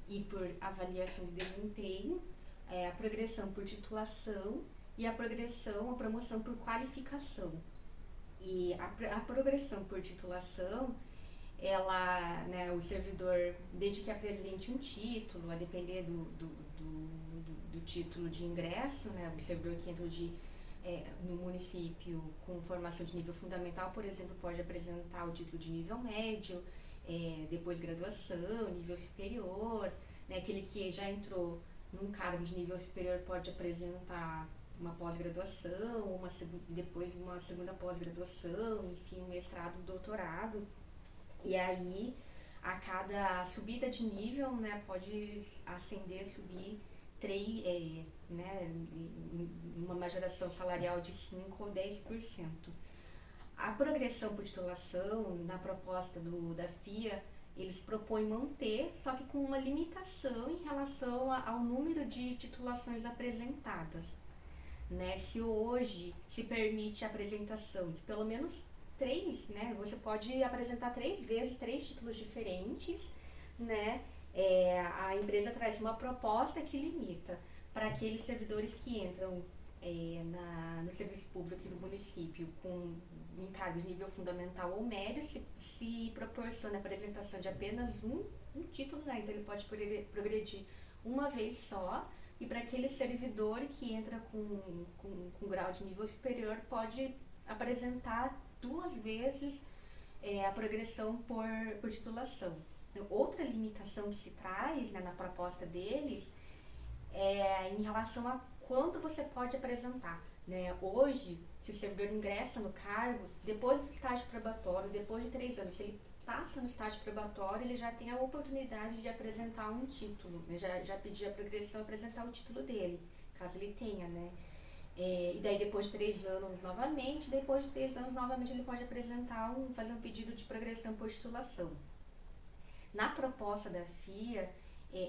e por avaliação de desempenho, a progressão por titulação e a promoção por qualificação. E a progressão por titulação, ela, né, o servidor, desde que apresente um título, a depender do título de ingresso, né, o servidor que entra no município com formação de nível fundamental, por exemplo, pode apresentar o título de nível médio, depois graduação, nível superior, né, aquele que já entrou num cargo de nível superior pode apresentar uma pós-graduação, depois uma segunda pós-graduação, enfim, um mestrado, doutorado. E aí, a cada subida de nível, né, pode ascender, subir né, uma majoração salarial de 5 ou 10%. A progressão por titulação, na proposta da FIA, eles propõem manter, só que com uma limitação em relação ao número de titulações apresentadas. Né? Se hoje se permite a apresentação de pelo menos 3, né? Você pode apresentar 3 vezes 3 títulos diferentes, né? A empresa traz uma proposta que limita para aqueles servidores que entram no serviço público aqui do município com encargos de nível fundamental ou médio, se proporciona a apresentação de apenas um título, né? Então ele pode progredir uma vez só, e para aquele servidor que entra com grau de nível superior pode apresentar 2 vezes a progressão por titulação. Então, outra limitação que se traz, né, na proposta deles é em relação a quanto você pode apresentar. Né? Hoje, se o servidor ingressa no cargo, depois do estágio probatório, depois de 3 anos, se ele passa no estágio probatório, ele já tem a oportunidade de apresentar um título, né? Já pedir a progressão, apresentar o título dele, caso ele tenha, né? E daí depois de 3 anos novamente, ele pode fazer um pedido de progressão por titulação. Na proposta da FIA,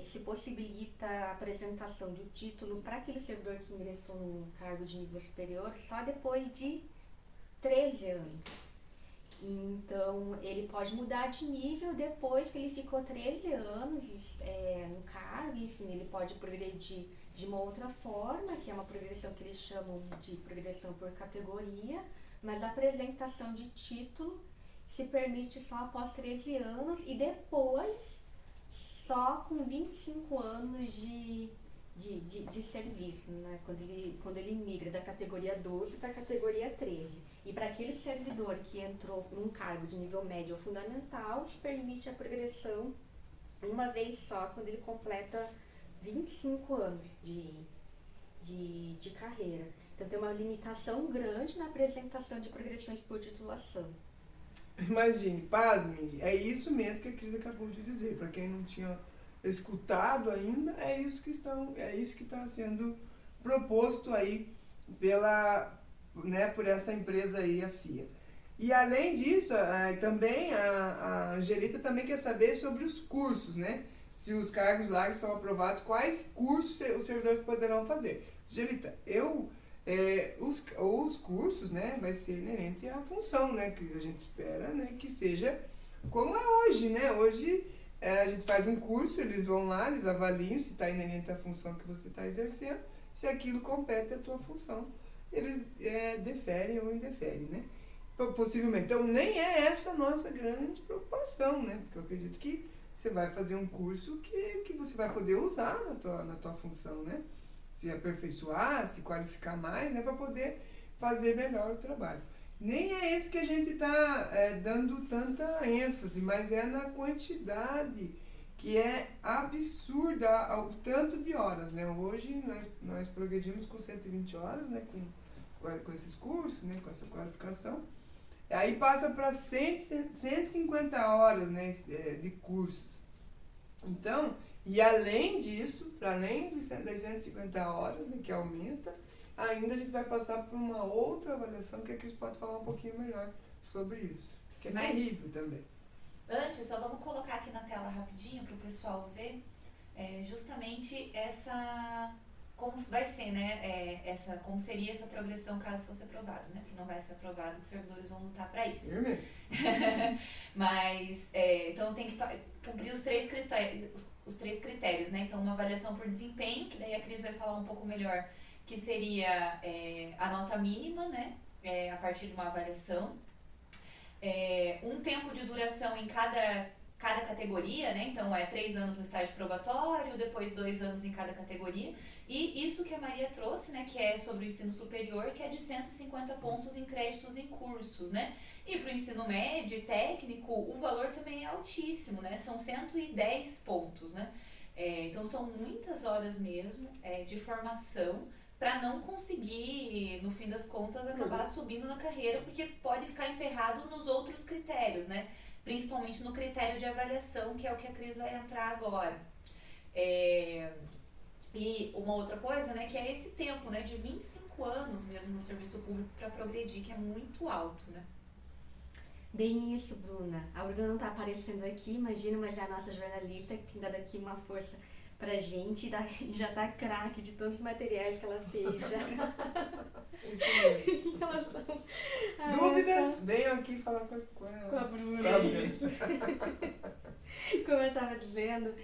se possibilita a apresentação de um título para aquele servidor que ingressou num cargo de nível superior só depois de 13 anos. Então, ele pode mudar de nível depois que ele ficou 13 anos no cargo, enfim, ele pode progredir de uma outra forma, que é uma progressão que eles chamam de progressão por categoria, mas a apresentação de título se permite só após 13 anos e depois só com 25 anos de serviço, né? Quando ele migra da categoria 12 para a categoria 13. E para aquele servidor que entrou num cargo de nível médio ou fundamental, se permite a progressão uma vez só, quando ele completa 25 anos de carreira. Então tem uma limitação grande na apresentação de progressões por titulação. Imagine, pasme, é isso mesmo que a Cris acabou de dizer. Para quem não tinha escutado ainda, é isso que está sendo proposto aí por essa empresa aí, a FIA. E além disso, também a Angelita também quer saber sobre os cursos, né? Se os cargos largos são aprovados, quais cursos os servidores poderão fazer. Angelita, os cursos, né, vai ser inerente à função, né, Cris? A gente espera, né, que seja como é hoje, né? Hoje a gente faz um curso, eles vão lá, eles avaliam se está inerente à função que você está exercendo, se aquilo compete à tua função, eles deferem ou indeferem, né? Possivelmente. Então, nem é essa a nossa grande preocupação, né? Porque eu acredito que você vai fazer um curso que você vai poder usar na tua função, né? Se aperfeiçoar, se qualificar mais, né? Para poder fazer melhor o trabalho. Nem é esse que a gente está dando tanta ênfase, mas é na quantidade, que é absurda ao tanto de horas, né? Hoje nós progredimos com 120 horas, né? Com esses cursos, né? Com essa qualificação. Aí passa para 150 horas, né? De cursos. Então, e além disso, para além das 150 horas, né? Que aumenta, ainda a gente vai passar por uma outra avaliação que a Cris pode falar um pouquinho melhor sobre isso. Que é terrível também. Antes, só vamos colocar aqui na tela rapidinho para o pessoal ver justamente como vai ser, né? Como seria essa progressão caso fosse aprovado, né? Porque não vai ser aprovado, os servidores vão lutar para isso. Eu mesmo. Mas, então tem que cumprir os 3 critérios, né? Então, uma avaliação por desempenho, que daí a Cris vai falar um pouco melhor, que seria a nota mínima, né? A partir de uma avaliação. Um tempo de duração em cada categoria, né? Então, 3 anos no estágio probatório, depois 2 anos em cada categoria. E isso que a Maria trouxe, né? Que é sobre o ensino superior, que é de 150 pontos em créditos em cursos, né? E para o ensino médio e técnico, o valor também é altíssimo, né? São 110 pontos, né? Então, são muitas horas mesmo de formação para não conseguir, no fim das contas, acabar subindo na carreira, porque pode ficar emperrado nos outros critérios, né? Principalmente no critério de avaliação, que é o que a Cris vai entrar agora. E uma outra coisa, né, que é esse tempo, né, de 25 anos mesmo no serviço público para progredir, que é muito alto, né? Bem isso, Bruna. A Bruna não tá aparecendo aqui, imagina, mas é a nossa jornalista que tem dado aqui uma força pra gente e já tá craque de tantos materiais que ela fez já. Isso mesmo. Em relação a Dúvidas? Venham aqui falar com com a ela. Bruna. Com a Bruna. Isso. Como eu estava dizendo,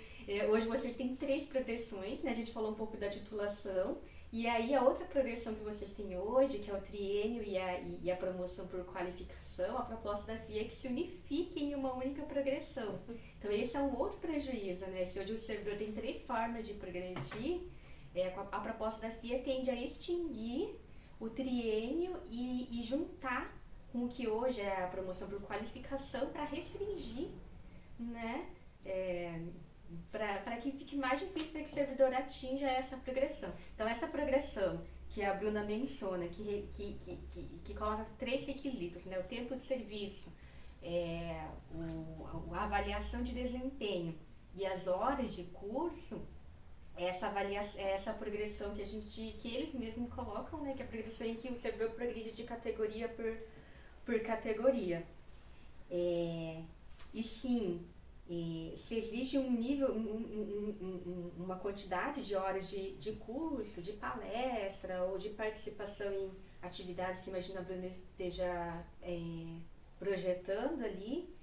hoje vocês têm 3 progressões, né? A gente falou um pouco da titulação. E aí a outra progressão que vocês têm hoje, que é o triênio e a promoção por qualificação, a proposta da FIA é que se unifiquem em uma única progressão. Então esse é um outro prejuízo, né? Se hoje o servidor tem 3 formas de progredir, a proposta da FIA tende a extinguir o triênio e juntar com o que hoje é a promoção por qualificação para restringir, né? Para que fique mais difícil para que o servidor atinja essa progressão. Então, essa progressão que a Bruna menciona, que coloca 3 requisitos, né? O tempo de serviço, a avaliação de desempenho e as horas de curso, essa progressão que eles mesmos colocam, né? Que é a progressão em que o servidor progride de categoria por categoria. E sim, se exige um nível, uma quantidade de horas de curso, de palestra ou de participação em atividades que imagina a Bruna esteja projetando ali,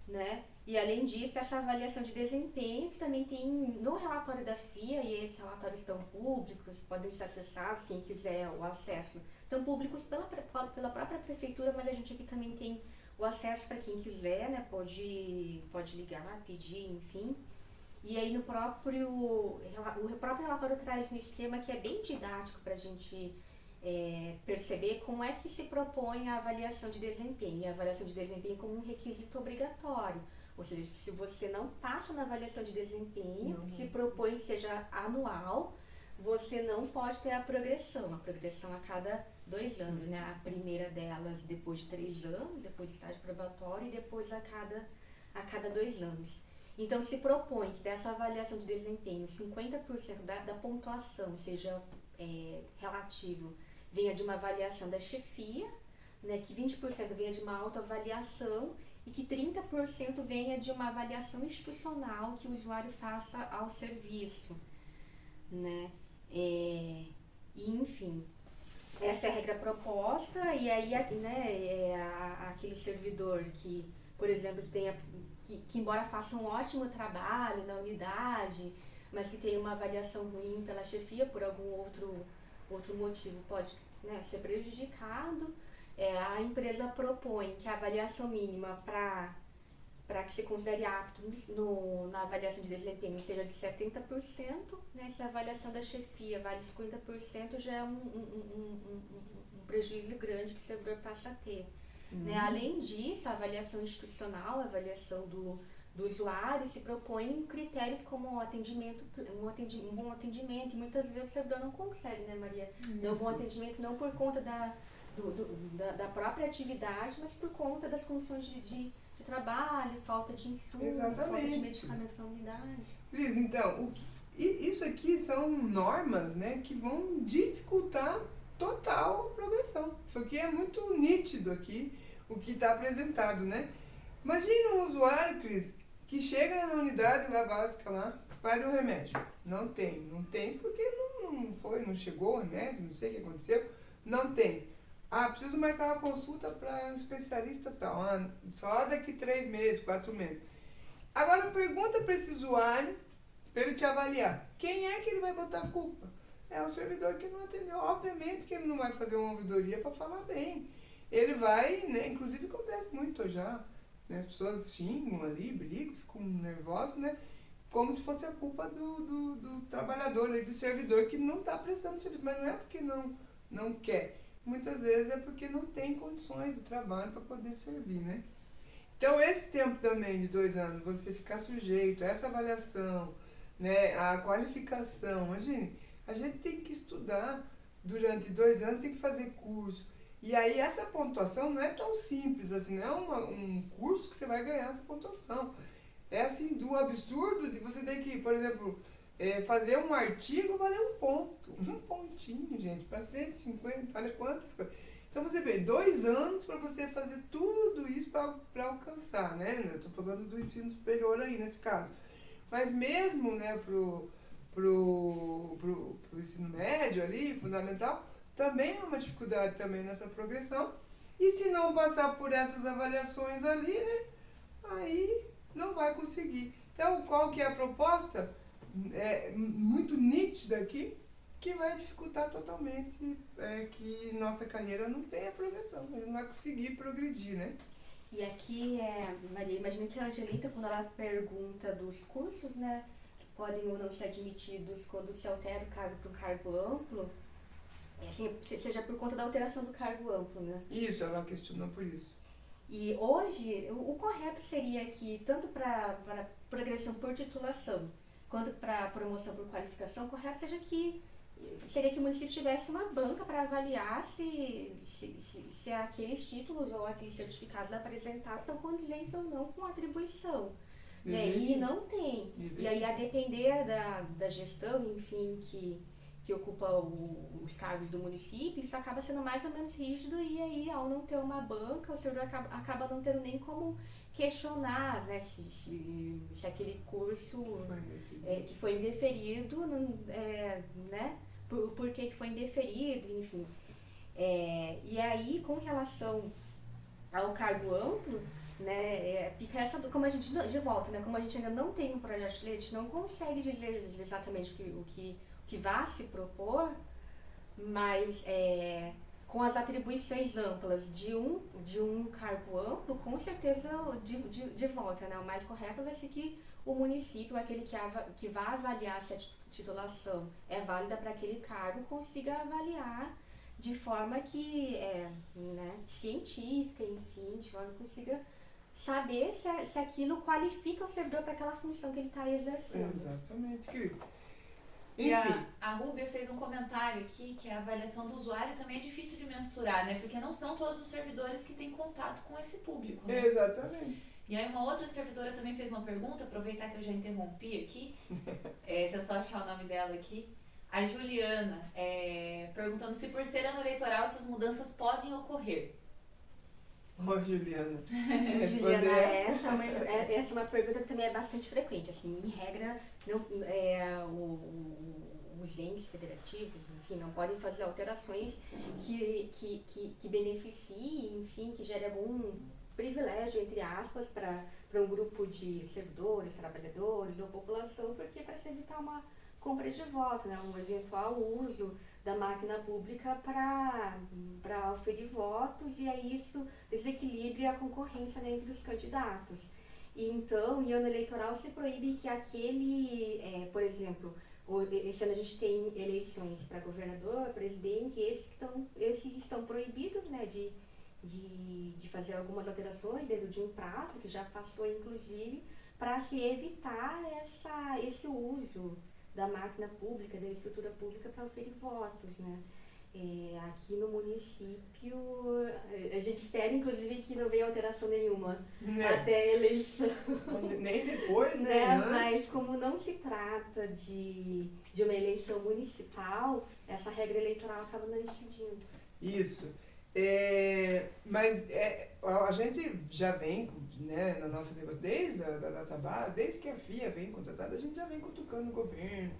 né? E além disso, essa avaliação de desempenho que também tem no relatório da FIA, e esses relatórios estão públicos, podem ser acessados, quem quiser o acesso. Estão públicos pela própria prefeitura, mas a gente aqui também tem o acesso para quem quiser, né? Pode ligar, pedir, enfim. E aí o próprio relatório traz um esquema que é bem didático para a gente perceber como é que se propõe a avaliação de desempenho. E a avaliação de desempenho como um requisito obrigatório. Ou seja, se você não passa na avaliação de desempenho, se propõe que seja anual, você não pode ter a progressão a cada 2 anos, né? A primeira delas depois de 3 anos, depois do estágio probatório e depois a cada 2 anos. Então se propõe que dessa avaliação de desempenho, 50% da pontuação seja relativo, venha de uma avaliação da chefia, né? Que 20% venha de uma autoavaliação e que 30% venha de uma avaliação institucional que o usuário faça ao serviço, né? E enfim, essa é a regra proposta. E aí, né, aquele servidor que, por exemplo, que embora faça um ótimo trabalho na unidade, mas que tenha uma avaliação ruim pela chefia por algum outro motivo, pode, né, ser prejudicado. A empresa propõe que a avaliação mínima para que se considere apto na avaliação de desempenho seja de 70%, né? Se a avaliação da chefia vale 50%, já é um prejuízo grande que o servidor passa a ter. Né? Além disso, a avaliação institucional, a avaliação do usuário, se propõe critérios como um bom atendimento, e muitas vezes o servidor não consegue, né, Maria? Um bom atendimento não por conta da própria atividade, mas por conta das condições de trabalho, falta de insumos, falta de medicamento na unidade. Cris, então, isso aqui são normas, né, que vão dificultar total a progressão. Isso aqui é muito nítido aqui, o que está apresentado, né? Imagina um usuário, Cris, que chega na unidade lá básica lá, para um remédio. Não tem porque não chegou o remédio, não sei o que aconteceu, não tem. Preciso marcar uma consulta para um especialista tal, só daqui 3 meses, 4 meses. Agora pergunta para esse usuário, para ele te avaliar, quem é que ele vai botar a culpa? É o servidor que não atendeu. Obviamente que ele não vai fazer uma ouvidoria para falar bem. Ele vai, né, inclusive acontece muito já, né, as pessoas xingam ali, brigam, ficam nervosas, né, como se fosse a culpa do trabalhador, do servidor que não está prestando serviço, mas não é porque não quer. Muitas vezes é porque não tem condições de trabalho para poder servir, né? Então, esse tempo também de 2 anos, você ficar sujeito a essa avaliação, né, a qualificação, imagine, a gente tem que estudar durante 2 anos, tem que fazer curso. E aí, essa pontuação não é tão simples assim, não é um curso que você vai ganhar essa pontuação. É assim, do absurdo de você ter que, por exemplo, fazer um artigo valer um ponto, um pontinho, gente, para 150, olha quantas coisas. Então você vê, 2 anos para você fazer tudo isso para alcançar, né? Eu estou falando do ensino superior aí nesse caso. Mas mesmo, né, pro ensino médio ali, fundamental, também é uma dificuldade também nessa progressão. E se não passar por essas avaliações ali, né, aí não vai conseguir. Então, qual que é a proposta? Muito nítida aqui, que vai dificultar totalmente que nossa carreira não tenha progressão, não vai conseguir progredir, né? E aqui, Maria, imagina que a Angelita, quando ela pergunta dos cursos, né, que podem ou não ser admitidos quando se altera o cargo para um cargo amplo, assim, seja por conta da alteração do cargo amplo, né? Isso, ela questionou por isso. E hoje, o correto seria que, tanto para progressão por titulação, quanto para promoção por qualificação, o correto seria que o município tivesse uma banca para avaliar se aqueles títulos ou aqueles certificados apresentados estão condizentes ou não com a atribuição. Né? E não tem. E aí, a depender da gestão, enfim, que ocupa os cargos do município, isso acaba sendo mais ou menos rígido, e aí, ao não ter uma banca, o servidor acaba não tendo nem como questionar, né, se aquele curso que foi indeferido, né, por que foi indeferido, enfim. E aí, com relação ao cargo amplo, né, fica essa, como a gente, de volta, né, como a gente ainda não tem um projeto de lei, a gente não consegue dizer exatamente o que vai se propor, mas com as atribuições amplas de um cargo amplo, com certeza de volta, né? O mais correto vai ser que o município, aquele que vai avaliar se a titulação é válida para aquele cargo, consiga avaliar de forma que né, científica, enfim, de forma que consiga saber se aquilo qualifica o servidor para aquela função que ele está exercendo. Exatamente, Cris. E a Rúbia fez um comentário aqui que a avaliação do usuário também é difícil de mensurar, né? Porque não são todos os servidores que têm contato com esse público, né? Exatamente. E aí uma outra servidora também fez uma pergunta, aproveitar que eu já interrompi aqui, deixa eu só achar o nome dela aqui. A Juliana, perguntando se por ser ano eleitoral essas mudanças podem ocorrer. Juliana. Juliana, essa é uma pergunta que também é bastante frequente. Assim, em regra, os entes federativos, enfim, não podem fazer alterações que beneficiem, enfim, que gerem algum privilégio, entre aspas, para um grupo de servidores, trabalhadores ou população, porque para se evitar uma compra de voto, né, um eventual uso da máquina pública para oferir votos, e aí isso desequilibra a concorrência, né, entre os candidatos. E então, em ano eleitoral se proíbe que por exemplo, esse ano a gente tem eleições para governador, presidente, esses estão proibidos, né, de fazer algumas alterações dentro de um prazo, que já passou inclusive, para se evitar esse uso da máquina pública, da estrutura pública para oferir votos, né? Aqui no município, a gente espera inclusive que não venha alteração nenhuma até a eleição. Nem depois, né? Mas como não se trata de uma eleição municipal, essa regra eleitoral acaba não incidindo. Isso. Mas a gente já vem, né, na nossa negócio, desde a Database, desde que a FIA vem contratada, a gente já vem cutucando o governo,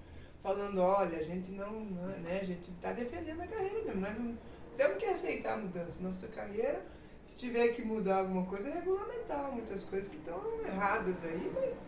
falando, olha, a gente né, a gente está defendendo a carreira mesmo, nós não temos que aceitar a mudança. Nossa carreira, se tiver que mudar alguma coisa, é regulamentar muitas coisas que estão erradas aí, mas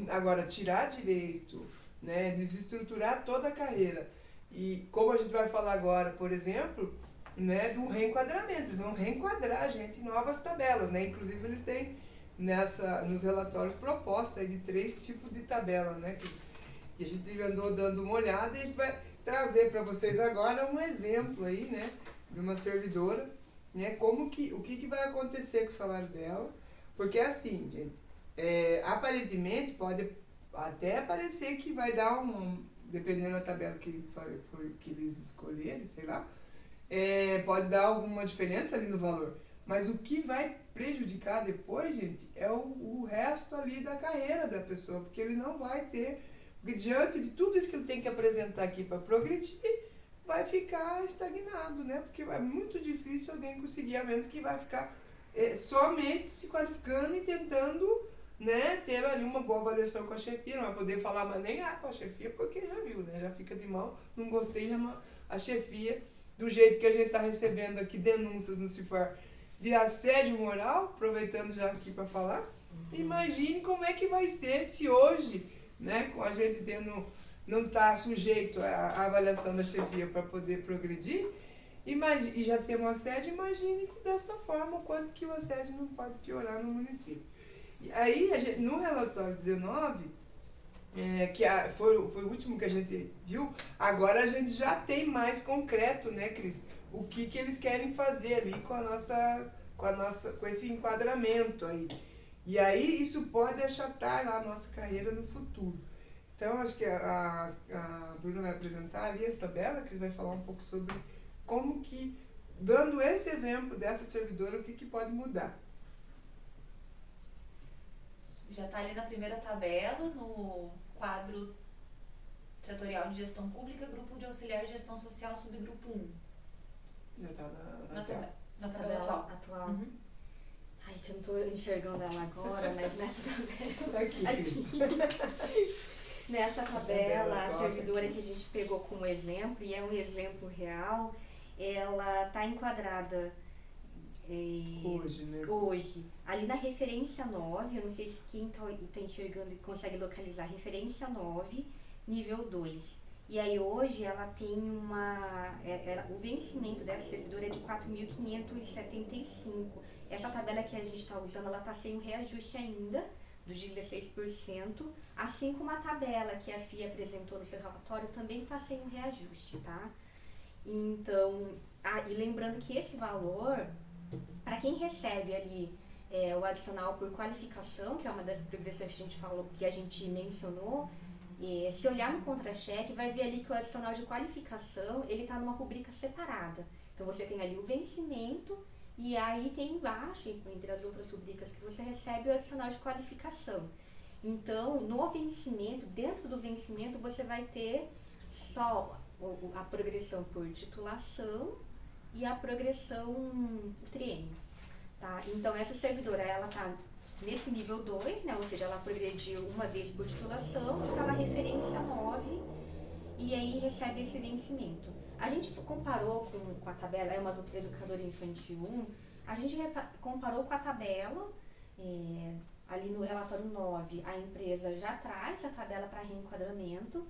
agora tirar direito, né, desestruturar toda a carreira. E como a gente vai falar agora, por exemplo, né, do reenquadramento, eles vão reenquadrar a gente em novas tabelas, né? Inclusive eles têm nos relatórios proposta de 3 tipos de tabela, né? Que a gente andou dando uma olhada, e a gente vai trazer para vocês agora um exemplo aí, né, de uma servidora, né, o que vai acontecer com o salário dela, porque é assim, gente, aparentemente pode até parecer que vai dar dependendo da tabela que eles escolherem, sei lá, pode dar alguma diferença ali no valor, mas o que vai prejudicar depois, gente, é o resto ali da carreira da pessoa, porque ele não vai ter diante de tudo isso que ele tem que apresentar aqui para progredir, vai ficar estagnado, né? Porque é muito difícil alguém conseguir, a menos que vai ficar somente se qualificando e tentando, né, ter ali uma boa avaliação com a chefia. Não vai poder falar mais nem com a chefia, porque já viu, né? Já fica de mão, não gostei, já não, a chefia, do jeito que a gente está recebendo aqui denúncias no CIFAR de assédio moral, aproveitando já aqui para falar, imagine como é que vai ser se hoje, né, com a gente não está sujeito à avaliação da chefia para poder progredir, e já temos assédio, imagine desta forma o quanto que o assédio não pode piorar no município. E aí, no relatório 19, foi o último que a gente viu, agora a gente já tem mais concreto, né, Cris? O que eles querem fazer ali com esse enquadramento aí. E aí isso pode achatar lá a nossa carreira no futuro. Então, acho que a Bruna vai apresentar ali essa tabela, que vai falar um pouco sobre como que, dando esse exemplo dessa servidora, o que pode mudar. Já está ali na primeira tabela, no quadro setorial de gestão pública, grupo de auxiliar de gestão social, subgrupo 1. Já está na tabela atual. Uhum. Ai, que eu não estou enxergando ela agora, mas nessa tabela. Aqui. Nessa tabela, a servidora que a gente pegou como exemplo, e é um exemplo real, ela está enquadrada hoje, né? Hoje. Ali na referência 9, eu não sei se quem está enxergando e consegue localizar, referência 9, nível 2. E aí hoje ela tem o vencimento dessa servidora é de 4.575. Essa tabela que a gente está usando, ela está sem o reajuste ainda, dos 16%, assim como a tabela que a FIA apresentou no seu relatório também está sem o reajuste, tá? Então, e lembrando que esse valor, para quem recebe ali o adicional por qualificação, que é uma das progressões que a gente falou, que a gente mencionou, se olhar no contra-cheque, vai ver ali que o adicional de qualificação, ele está numa rubrica separada. Então, você tem ali o vencimento, e aí tem embaixo, entre as outras rubricas que você recebe, o adicional de qualificação. Então, no vencimento, dentro do vencimento, você vai ter só a progressão por titulação e a progressão triênio, tá? Então, essa servidora, ela tá nesse nível 2, né? Ou seja, ela progrediu uma vez por titulação, está na referência 9 e aí recebe esse vencimento. A gente comparou com a tabela, é uma educadora infantil 1, a gente comparou com a tabela, ali no relatório 9, a empresa já traz a tabela para reenquadramento,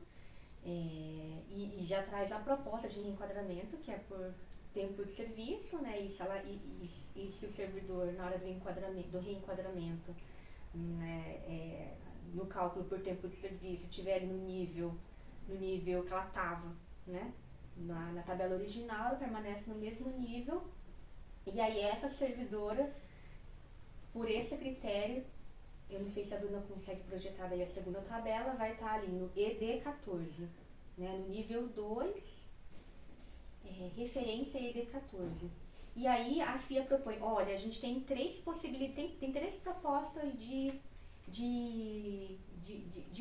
e já traz a proposta de reenquadramento, que é por tempo de serviço, né? E se o servidor, na hora do reenquadramento, né, no cálculo por tempo de serviço, estiver no nível que ela estava, né? Na tabela original, ela permanece no mesmo nível, e aí essa servidora, por esse critério, eu não sei se a Bruna consegue projetar daí a segunda tabela, vai estar ali no ED14, né, no nível 2, referência ED14. E aí a FIA propõe, olha, a gente tem três possibilidades, tem três propostas de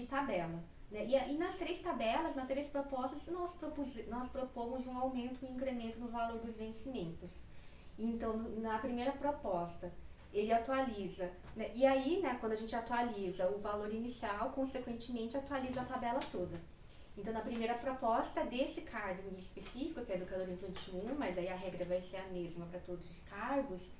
tabela. Né? E nas três tabelas, nas três propostas, nós propomos um aumento, um incremento no valor dos vencimentos. Então, na primeira proposta, ele atualiza, né? E aí, né, quando a gente atualiza o valor inicial, consequentemente, atualiza a tabela toda. Então, na primeira proposta, desse cargo em específico, que é educador infantil 1, mas aí a regra vai ser a mesma para todos os cargos,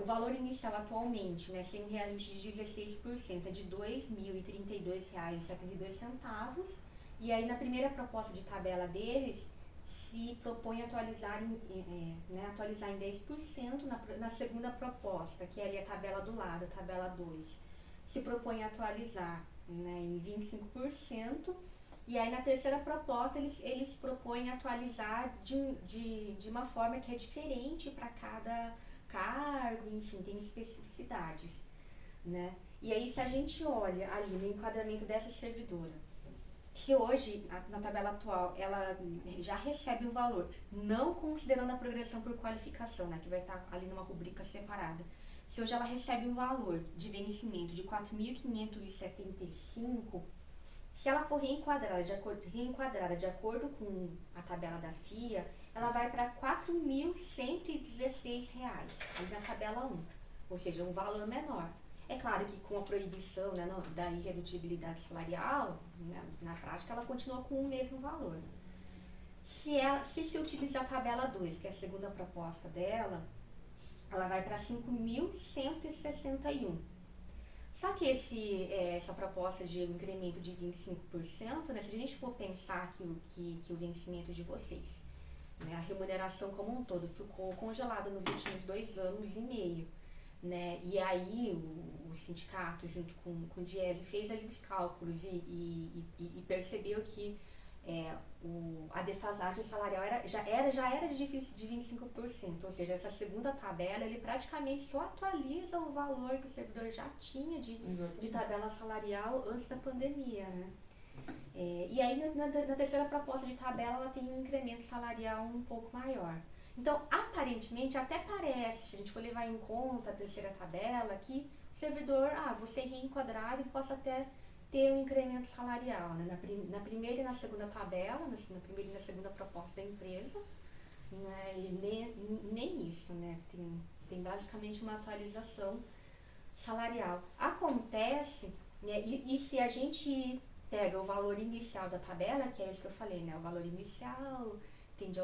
o valor inicial atualmente, né, sem reajuste de 16%, é de R$ 2.032,72. E aí, na primeira proposta de tabela deles, se propõe atualizar atualizar em 10%. Na segunda proposta, que é ali a tabela do lado, a tabela 2, se propõe atualizar, né, em 25%. E aí, na terceira proposta, eles propõem atualizar de uma forma que é diferente para cada cargo, enfim, tem especificidades, né? E aí, se a gente olha ali no enquadramento dessa servidora, se hoje, na tabela atual, ela já recebe o valor, não considerando a progressão por qualificação, né, que vai estar ali numa rubrica separada, se hoje ela recebe um valor de vencimento de 4.575, Se ela for reenquadrada de acordo com a tabela da FIA, ela vai para R$ 4.116, mas a tabela 1, ou seja, um valor menor. É claro que com a proibição, né, da irredutibilidade salarial, né, na prática ela continua com o mesmo valor. Se utilizar a tabela 2, que é a segunda proposta dela, ela vai para 5.161. Só que essa proposta de incremento de 25%, né, se a gente for pensar que o vencimento de vocês, né, a remuneração como um todo ficou congelada nos últimos 2 anos e meio, né, e aí o sindicato, junto com o Diese, fez ali os cálculos e percebeu que a defasagem salarial já era de 25%, ou seja, essa segunda tabela ele praticamente só atualiza o valor que o servidor já tinha de tabela salarial antes da pandemia, né? E aí na terceira proposta de tabela ela tem um incremento salarial um pouco maior. Então, aparentemente, até parece, se a gente for levar em conta a terceira tabela, que o servidor, você reenquadrado e possa até ter um incremento salarial, né? Na primeira e na segunda tabela, na primeira e na segunda proposta da empresa, né? E nem isso, né? Tem basicamente uma atualização salarial. Acontece, né? E se a gente pega o valor inicial da tabela, que é isso que eu falei, né? O valor inicial tende a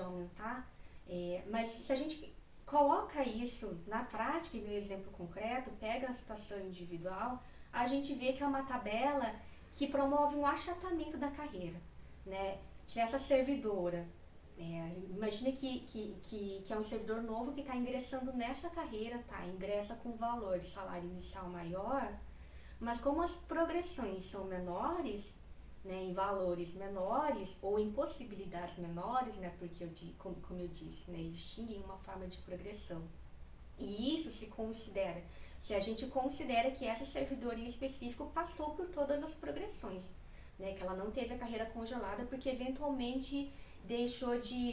aumentar, mas se a gente coloca isso na prática e no exemplo concreto, pega a situação individual, a gente vê que é uma tabela que promove um achatamento da carreira, né? Se essa servidora, imagina que é um servidor novo que está ingressando nessa carreira, ingressa com valor de salário inicial maior, mas como as progressões são menores, né, em valores menores ou em possibilidades menores, né, porque como eu disse, né, eles tinham uma forma de progressão. E isso se a gente considera que essa servidora em específico passou por todas as progressões, né, que ela não teve a carreira congelada porque eventualmente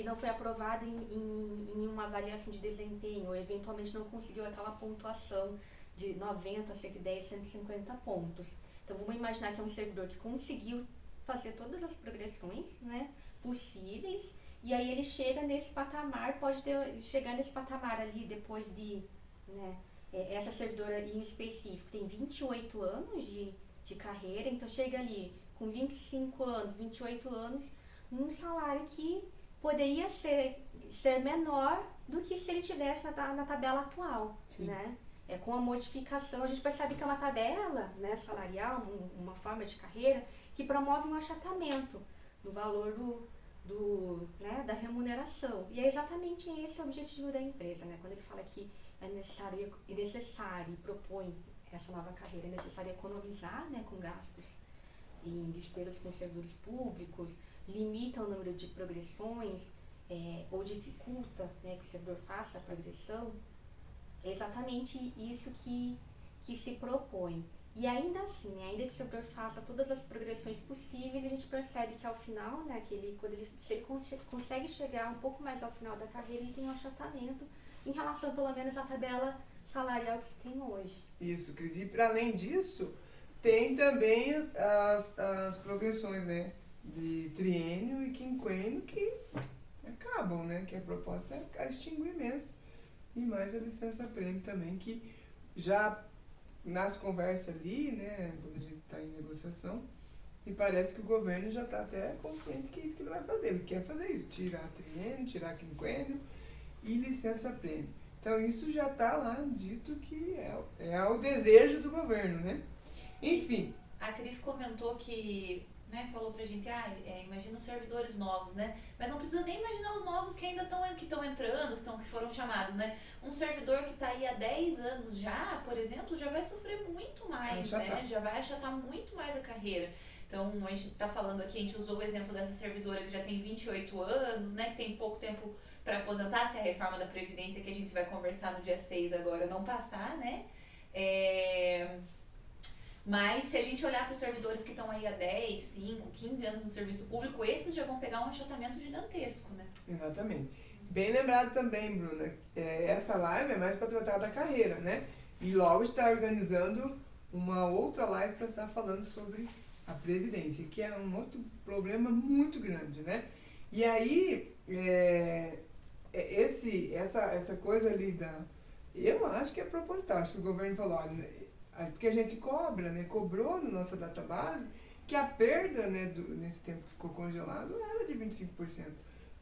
não foi aprovada em uma avaliação de desempenho, ou eventualmente não conseguiu aquela pontuação de 90, 110, 150 pontos. Então vamos imaginar que é um servidor que conseguiu fazer todas as progressões, né, possíveis, e aí ele chega nesse patamar, chegar nesse patamar ali depois de, né, essa servidora em específico tem 28 anos de carreira, então chega ali com 25 anos, 28 anos, num salário que poderia ser menor do que se ele tivesse na tabela atual, né? Com a modificação, a gente percebe que é uma tabela, né, salarial, uma forma de carreira, que promove um achatamento no valor né, da remuneração. E é exatamente esse o objetivo da empresa, né? Quando ele fala que é necessário e propõe essa nova carreira, é necessário economizar, né, com gastos em despesas com servidores públicos, limita o número de progressões, ou dificulta, né, que o servidor faça a progressão. É exatamente isso que se propõe. E ainda assim, né, ainda que o servidor faça todas as progressões possíveis, a gente percebe que ao final, né, se ele consegue chegar um pouco mais ao final da carreira, ele tem um achatamento em relação, pelo menos, à tabela salarial que se tem hoje. Isso, Cris. E para além disso, tem também as progressões, né, de triênio e quinquênio que acabam, né, que a proposta é extinguir mesmo. E mais a licença-prêmio também, que já nas conversas ali, né, quando a gente está em negociação, me parece que o governo já está até consciente que é isso que ele vai fazer. Ele quer fazer isso, tirar triênio, tirar quinquênio e licença-prêmio. Então isso já está lá dito que é o desejo do governo, né? Enfim. A Cris comentou que, né, falou pra gente, imagina os servidores novos, né? Mas não precisa nem imaginar os novos que ainda estão entrando, que foram chamados, né? Um servidor que está aí há 10 anos já, por exemplo, já vai sofrer muito mais, né? Já vai achatar muito mais a carreira. Então, a gente está falando aqui, a gente usou o exemplo dessa servidora que já tem 28 anos, né? Que tem pouco tempo para aposentar, se a reforma da Previdência que a gente vai conversar no dia 6 agora não passar, né? Mas se a gente olhar para os servidores que estão aí há 10, 5, 15 anos no serviço público, esses já vão pegar um achatamento gigantesco, né? Exatamente. Bem lembrado também, Bruna, essa live é mais para tratar da carreira, né? E logo está organizando uma outra live para estar falando sobre a Previdência, que é um outro problema muito grande, né? E aí, essa coisa ali eu acho que é proposital, acho que o governo falou, olha, porque a gente cobra, né? Cobrou na nossa database que a perda, né, nesse tempo que ficou congelado era de 25%,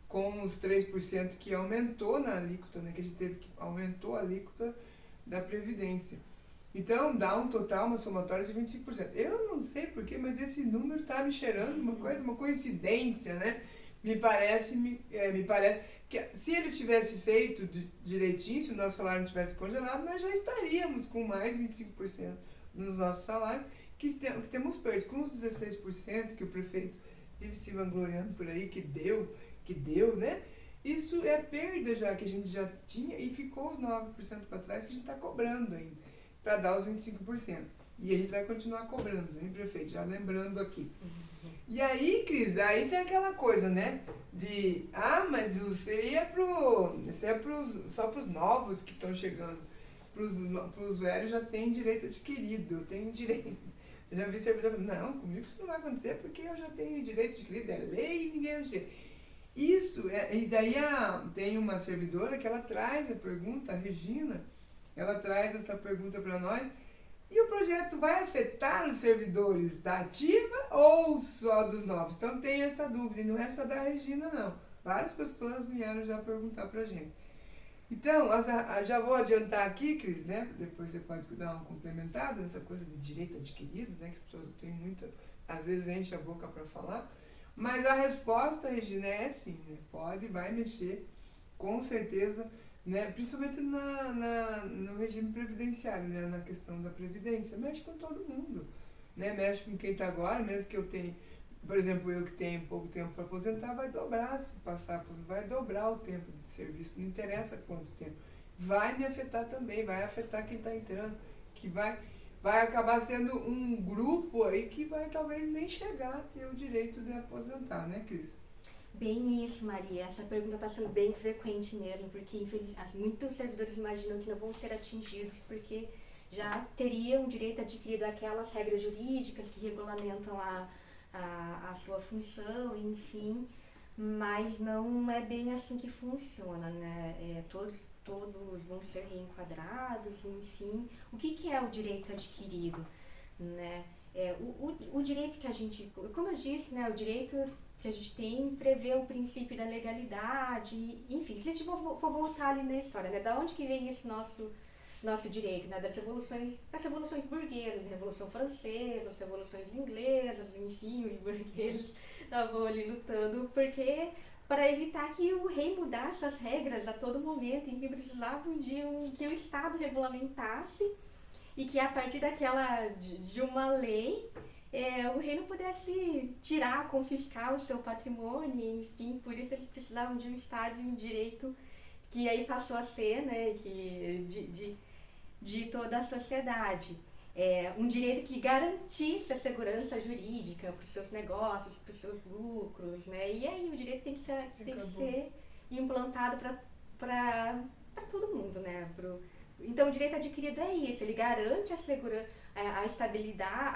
com os 3% que aumentou na alíquota, né? Que a gente teve que aumentou a alíquota da Previdência. Então, dá um total, uma somatória de 25%. Eu não sei porquê, mas esse número está me cheirando uma coincidência, né? Me parece que se eles tivessem feito direitinho, se o nosso salário não tivesse congelado, nós já estaríamos com mais 25% nos nossos salários, que temos perdido. Com os 16% que o prefeito vive se vangloriando por aí, que deu, né? Isso é perda já, que a gente já tinha e ficou os 9% para trás que a gente está cobrando ainda, para dar os 25%. E a gente vai continuar cobrando, né, prefeito? Já lembrando aqui. E aí, Cris, aí tem aquela coisa, né? Mas isso aí só para os novos que estão chegando. Para os velhos já tem direito adquirido, eu tenho direito. Eu já vi servidor falando, não, comigo isso não vai acontecer porque eu já tenho direito adquirido, é lei e ninguém chega. E daí tem uma servidora que ela traz a pergunta, a Regina, ela traz essa pergunta para nós. E o projeto vai afetar os servidores da ativa ou só dos novos? Então tem essa dúvida, e não é só da Regina, não. Várias pessoas vieram já perguntar pra gente. Então, já vou adiantar aqui, Cris, né? Depois você pode dar uma complementada nessa coisa de direito adquirido, né? Que as pessoas têm às vezes enchem a boca para falar. Mas a resposta, Regina, é sim, né? Vai mexer, com certeza, né? Principalmente no regime previdenciário, né? Na questão da previdência, mexe com todo mundo, né? Mexe com quem está agora, mesmo que eu tenha, por exemplo, eu que tenho pouco tempo para aposentar, vai dobrar, se passar a aposentar, vai dobrar o tempo de serviço, não interessa quanto tempo, vai me afetar também, vai afetar quem está entrando, que vai acabar sendo um grupo aí que vai talvez nem chegar a ter o direito de aposentar, né, Cris? Bem isso, Maria. Essa pergunta está sendo bem frequente mesmo, porque infelizmente muitos servidores imaginam que não vão ser atingidos porque já teriam direito adquirido aquelas regras jurídicas que regulamentam a sua função, enfim, mas não é bem assim que funciona, né? Todos vão ser reenquadrados, enfim. O que é o direito adquirido, né? O direito que a gente, como eu disse, né, o direito que a gente tem prevê o princípio da legalidade, enfim, se a gente for voltar ali na história, né, da onde que vem esse nosso direito, né, das revoluções burguesas, Revolução Francesa, as revoluções inglesas, enfim, os burgueses estavam ali lutando para evitar que o rei mudasse as regras a todo momento, em que precisavam que o Estado regulamentasse e que a partir de uma lei o rei não pudesse tirar, confiscar o seu patrimônio, enfim, por isso eles precisavam de um Estado e um direito que aí passou a ser, né, de toda a sociedade. Um direito que garantisse a segurança jurídica para os seus negócios, para os seus lucros, né, e aí o direito tem que ser implantado para todo mundo, né, Então, o direito adquirido é isso, ele garante a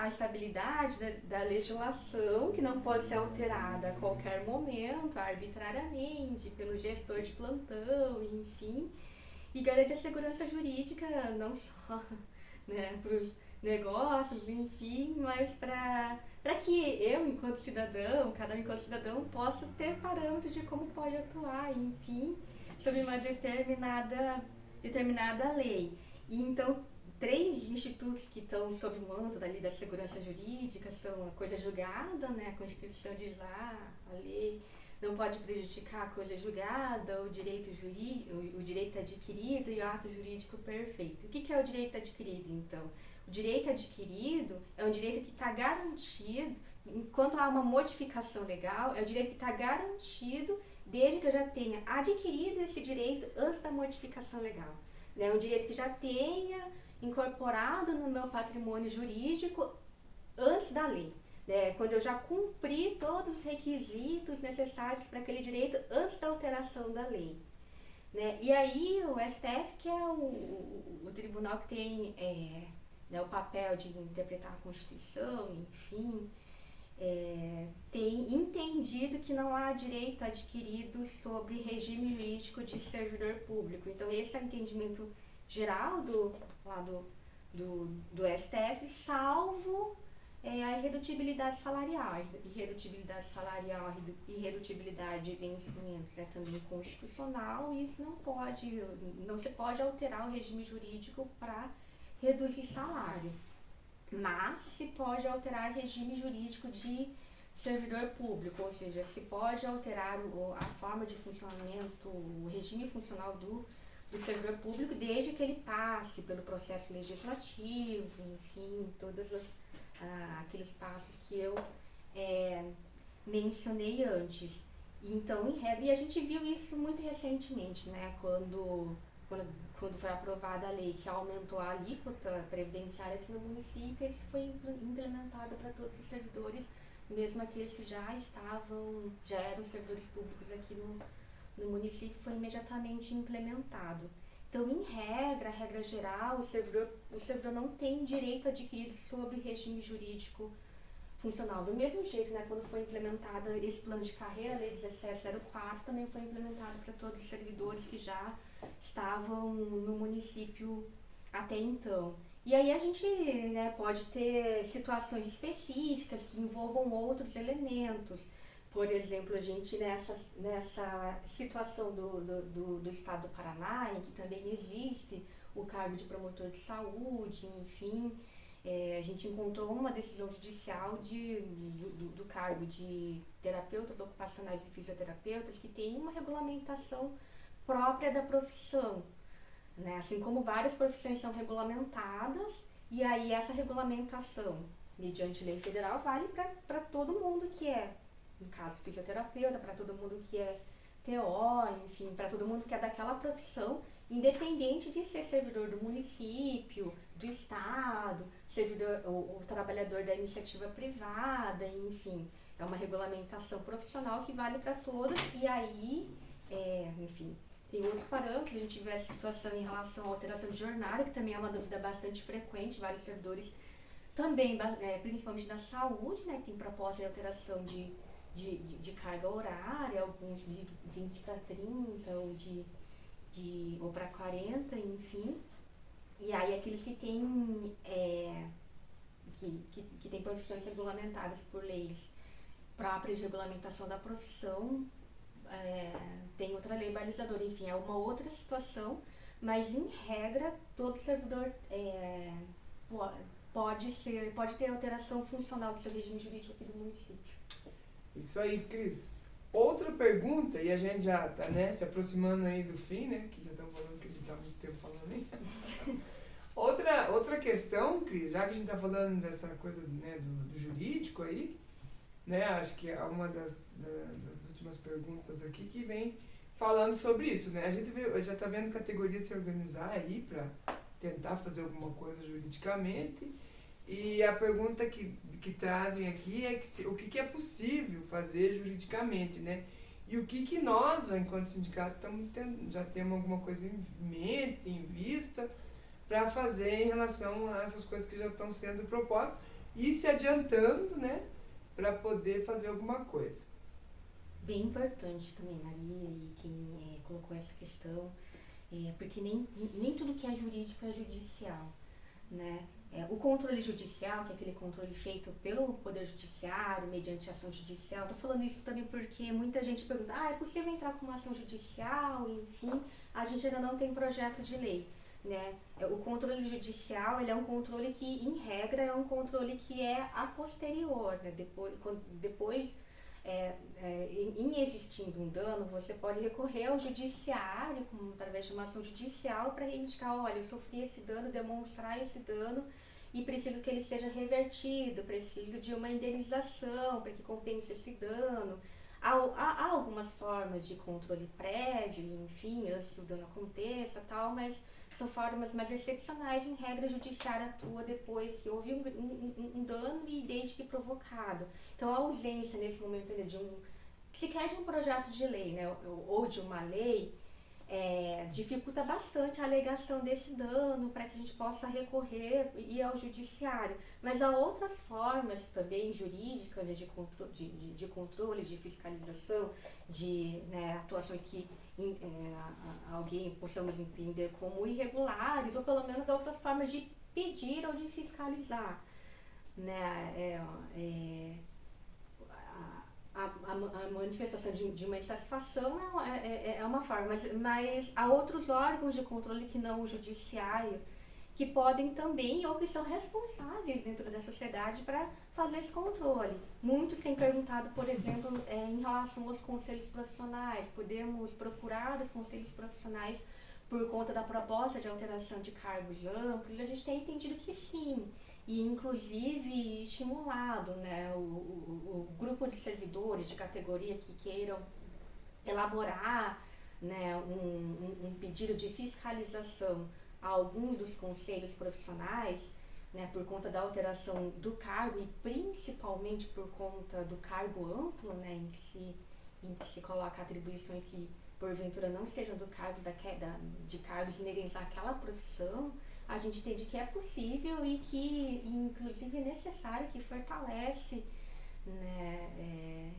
estabilidade da legislação, que não pode ser alterada a qualquer momento, arbitrariamente, pelo gestor de plantão, enfim, e garante a segurança jurídica não só, né, para os negócios, enfim, mas para que eu, enquanto cidadão, cada um enquanto cidadão, possa ter parâmetros de como pode atuar, enfim, sobre uma determinada lei. E então, 3 institutos que estão sob o manto da segurança jurídica são a coisa julgada, né? A Constituição diz lá, a lei não pode prejudicar a coisa julgada, o direito adquirido e o ato jurídico perfeito. O que é o direito adquirido, então? O direito adquirido é um direito que está garantido, enquanto há uma modificação legal, é o direito que está garantido desde que eu já tenha adquirido esse direito antes da modificação legal. É um direito que já tenha incorporado no meu patrimônio jurídico antes da lei. Quando eu já cumpri todos os requisitos necessários para aquele direito antes da alteração da lei. E aí o STF, que é o tribunal que tem o papel de interpretar a Constituição, enfim, tem entendido que não há direito adquirido sobre regime jurídico de servidor público. Então, esse é o entendimento geral do STF, salvo a irredutibilidade salarial. Irredutibilidade de vencimentos é também constitucional, e isso não se pode alterar o regime jurídico para reduzir salário. Mas se pode alterar regime jurídico de servidor público, ou seja, se pode alterar a forma de funcionamento, o regime funcional do servidor público, desde que ele passe pelo processo legislativo, enfim, todos aqueles passos que eu mencionei antes. Então, em regra, e a gente viu isso muito recentemente, né, quando foi aprovada a lei que aumentou a alíquota previdenciária aqui no município, isso foi implementado para todos os servidores, mesmo aqueles que já eram servidores públicos aqui no município, foi imediatamente implementado. Então, em regra geral, o servidor não tem direito adquirido sobre regime jurídico funcional. Do mesmo jeito, né, quando foi implementada esse plano de carreira, a Lei 1704, também foi implementada para todos os servidores que já estavam no município até então. E aí a gente, né, pode ter situações específicas que envolvam outros elementos. Por exemplo, a gente nessa situação do estado do Paraná, em que também existe o cargo de promotor de saúde, enfim, a gente encontrou uma decisão judicial do cargo de terapeutas ocupacionais e fisioterapeutas que tem uma regulamentação própria da profissão, né? Assim como várias profissões são regulamentadas, e aí essa regulamentação, mediante lei federal, vale para todo mundo que no caso, fisioterapeuta, para todo mundo que é TO, enfim, para todo mundo que é daquela profissão, independente de ser servidor do município, do estado, servidor ou trabalhador da iniciativa privada, enfim, é uma regulamentação profissional que vale para todos. E aí, enfim, tem outros parâmetros. A gente vê a situação em relação à alteração de jornada, que também é uma dúvida bastante frequente, vários servidores também, principalmente da saúde, né, que tem proposta de alteração de carga horária, alguns de 20 para 30 ou para 40, enfim. E aí aqueles que têm que tem profissões regulamentadas por leis próprias de regulamentação da profissão, tem outra lei balizadora, enfim, é uma outra situação, mas em regra todo servidor pode ter alteração funcional do seu regime jurídico aqui do município. Isso aí, Cris. Outra pergunta, e a gente já tá, né, se aproximando aí do fim, né, que já estamos falando que a gente tá há muito tempo falando aí. Outra questão, Cris, já que a gente tá falando dessa coisa, né, do jurídico aí, né, acho que é uma das últimas perguntas aqui que vem falando sobre isso, né, a gente já tá vendo categorias se organizar aí para tentar fazer alguma coisa juridicamente, e a pergunta que trazem aqui é o que é possível fazer juridicamente, né, e o que nós, enquanto sindicato, já temos alguma coisa em mente, em vista, para fazer em relação a essas coisas que já estão sendo propostas e se adiantando, né, para poder fazer alguma coisa. Bem importante também, Maria, e quem colocou essa questão, porque nem tudo que é jurídico é judicial, né? O controle judicial, que é aquele controle feito pelo Poder Judiciário, mediante ação judicial, estou falando isso também porque muita gente pergunta, é possível entrar com uma ação judicial, enfim, a gente ainda não tem projeto de lei, né? O controle judicial, ele é um controle que, em regra, é um controle que é a posterior, né? Depois em existindo um dano, você pode recorrer ao judiciário, através de uma ação judicial, para reivindicar, olha, eu sofri esse dano, demonstrar esse dano e preciso que ele seja revertido, preciso de uma indenização para que compense esse dano. Há algumas formas de controle prévio, enfim, antes que o dano aconteça, tal, mas são formas mais excepcionais. Em regra, a judiciária atua depois que houve um dano e desde que provocado. Então, a ausência nesse momento sequer de um projeto de lei, né, ou de uma lei, dificulta bastante a alegação desse dano para que a gente possa recorrer e ir ao judiciário. Mas há outras formas também jurídicas, né, de controle, de fiscalização, de, né, atuações que alguém possamos entender como irregulares, ou pelo menos outras formas de pedir ou de fiscalizar, né? A manifestação de uma insatisfação é uma forma, mas há outros órgãos de controle que não o judiciário, que podem também, ou que são responsáveis dentro da sociedade para fazer esse controle. Muitos têm perguntado, por exemplo, em relação aos conselhos profissionais, podemos procurar os conselhos profissionais por conta da proposta de alteração de cargos amplos? A gente tem entendido que sim, e inclusive estimulado, né, o grupo de servidores de categoria que queiram elaborar, né, um pedido de fiscalização a alguns dos conselhos profissionais, né, por conta da alteração do cargo e principalmente por conta do cargo amplo, né, em que se coloca atribuições que porventura não sejam do cargo de cargos inerentes àquela profissão. A gente entende que é possível e que, inclusive, é necessário, que fortalece, né,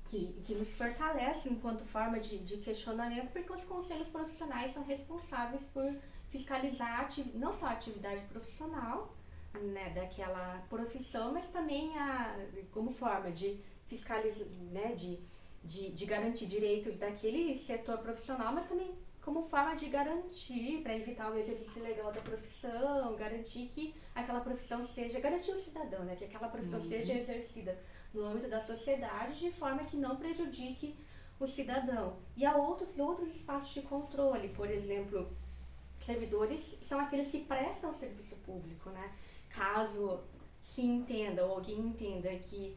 que nos fortalece enquanto forma de questionamento, porque os conselhos profissionais são responsáveis por fiscalizar não só a atividade profissional, né, daquela profissão, mas também como forma de fiscalizar, né, de garantir direitos daquele setor profissional, mas também como forma de garantir, para evitar o exercício ilegal da profissão, garantir que aquela profissão garantir o cidadão, né, que aquela profissão seja exercida no âmbito da sociedade de forma que não prejudique o cidadão. E há outros espaços de controle, por exemplo, servidores são aqueles que prestam serviço público, né? Caso se entenda ou alguém entenda que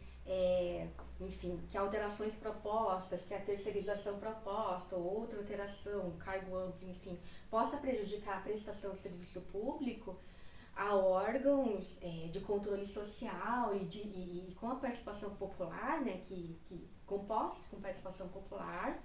enfim, que alterações propostas, que a terceirização proposta ou outra alteração, cargo amplo, enfim, possa prejudicar a prestação de serviço público, há órgãos de controle social e com a participação popular, né, compostos com participação popular,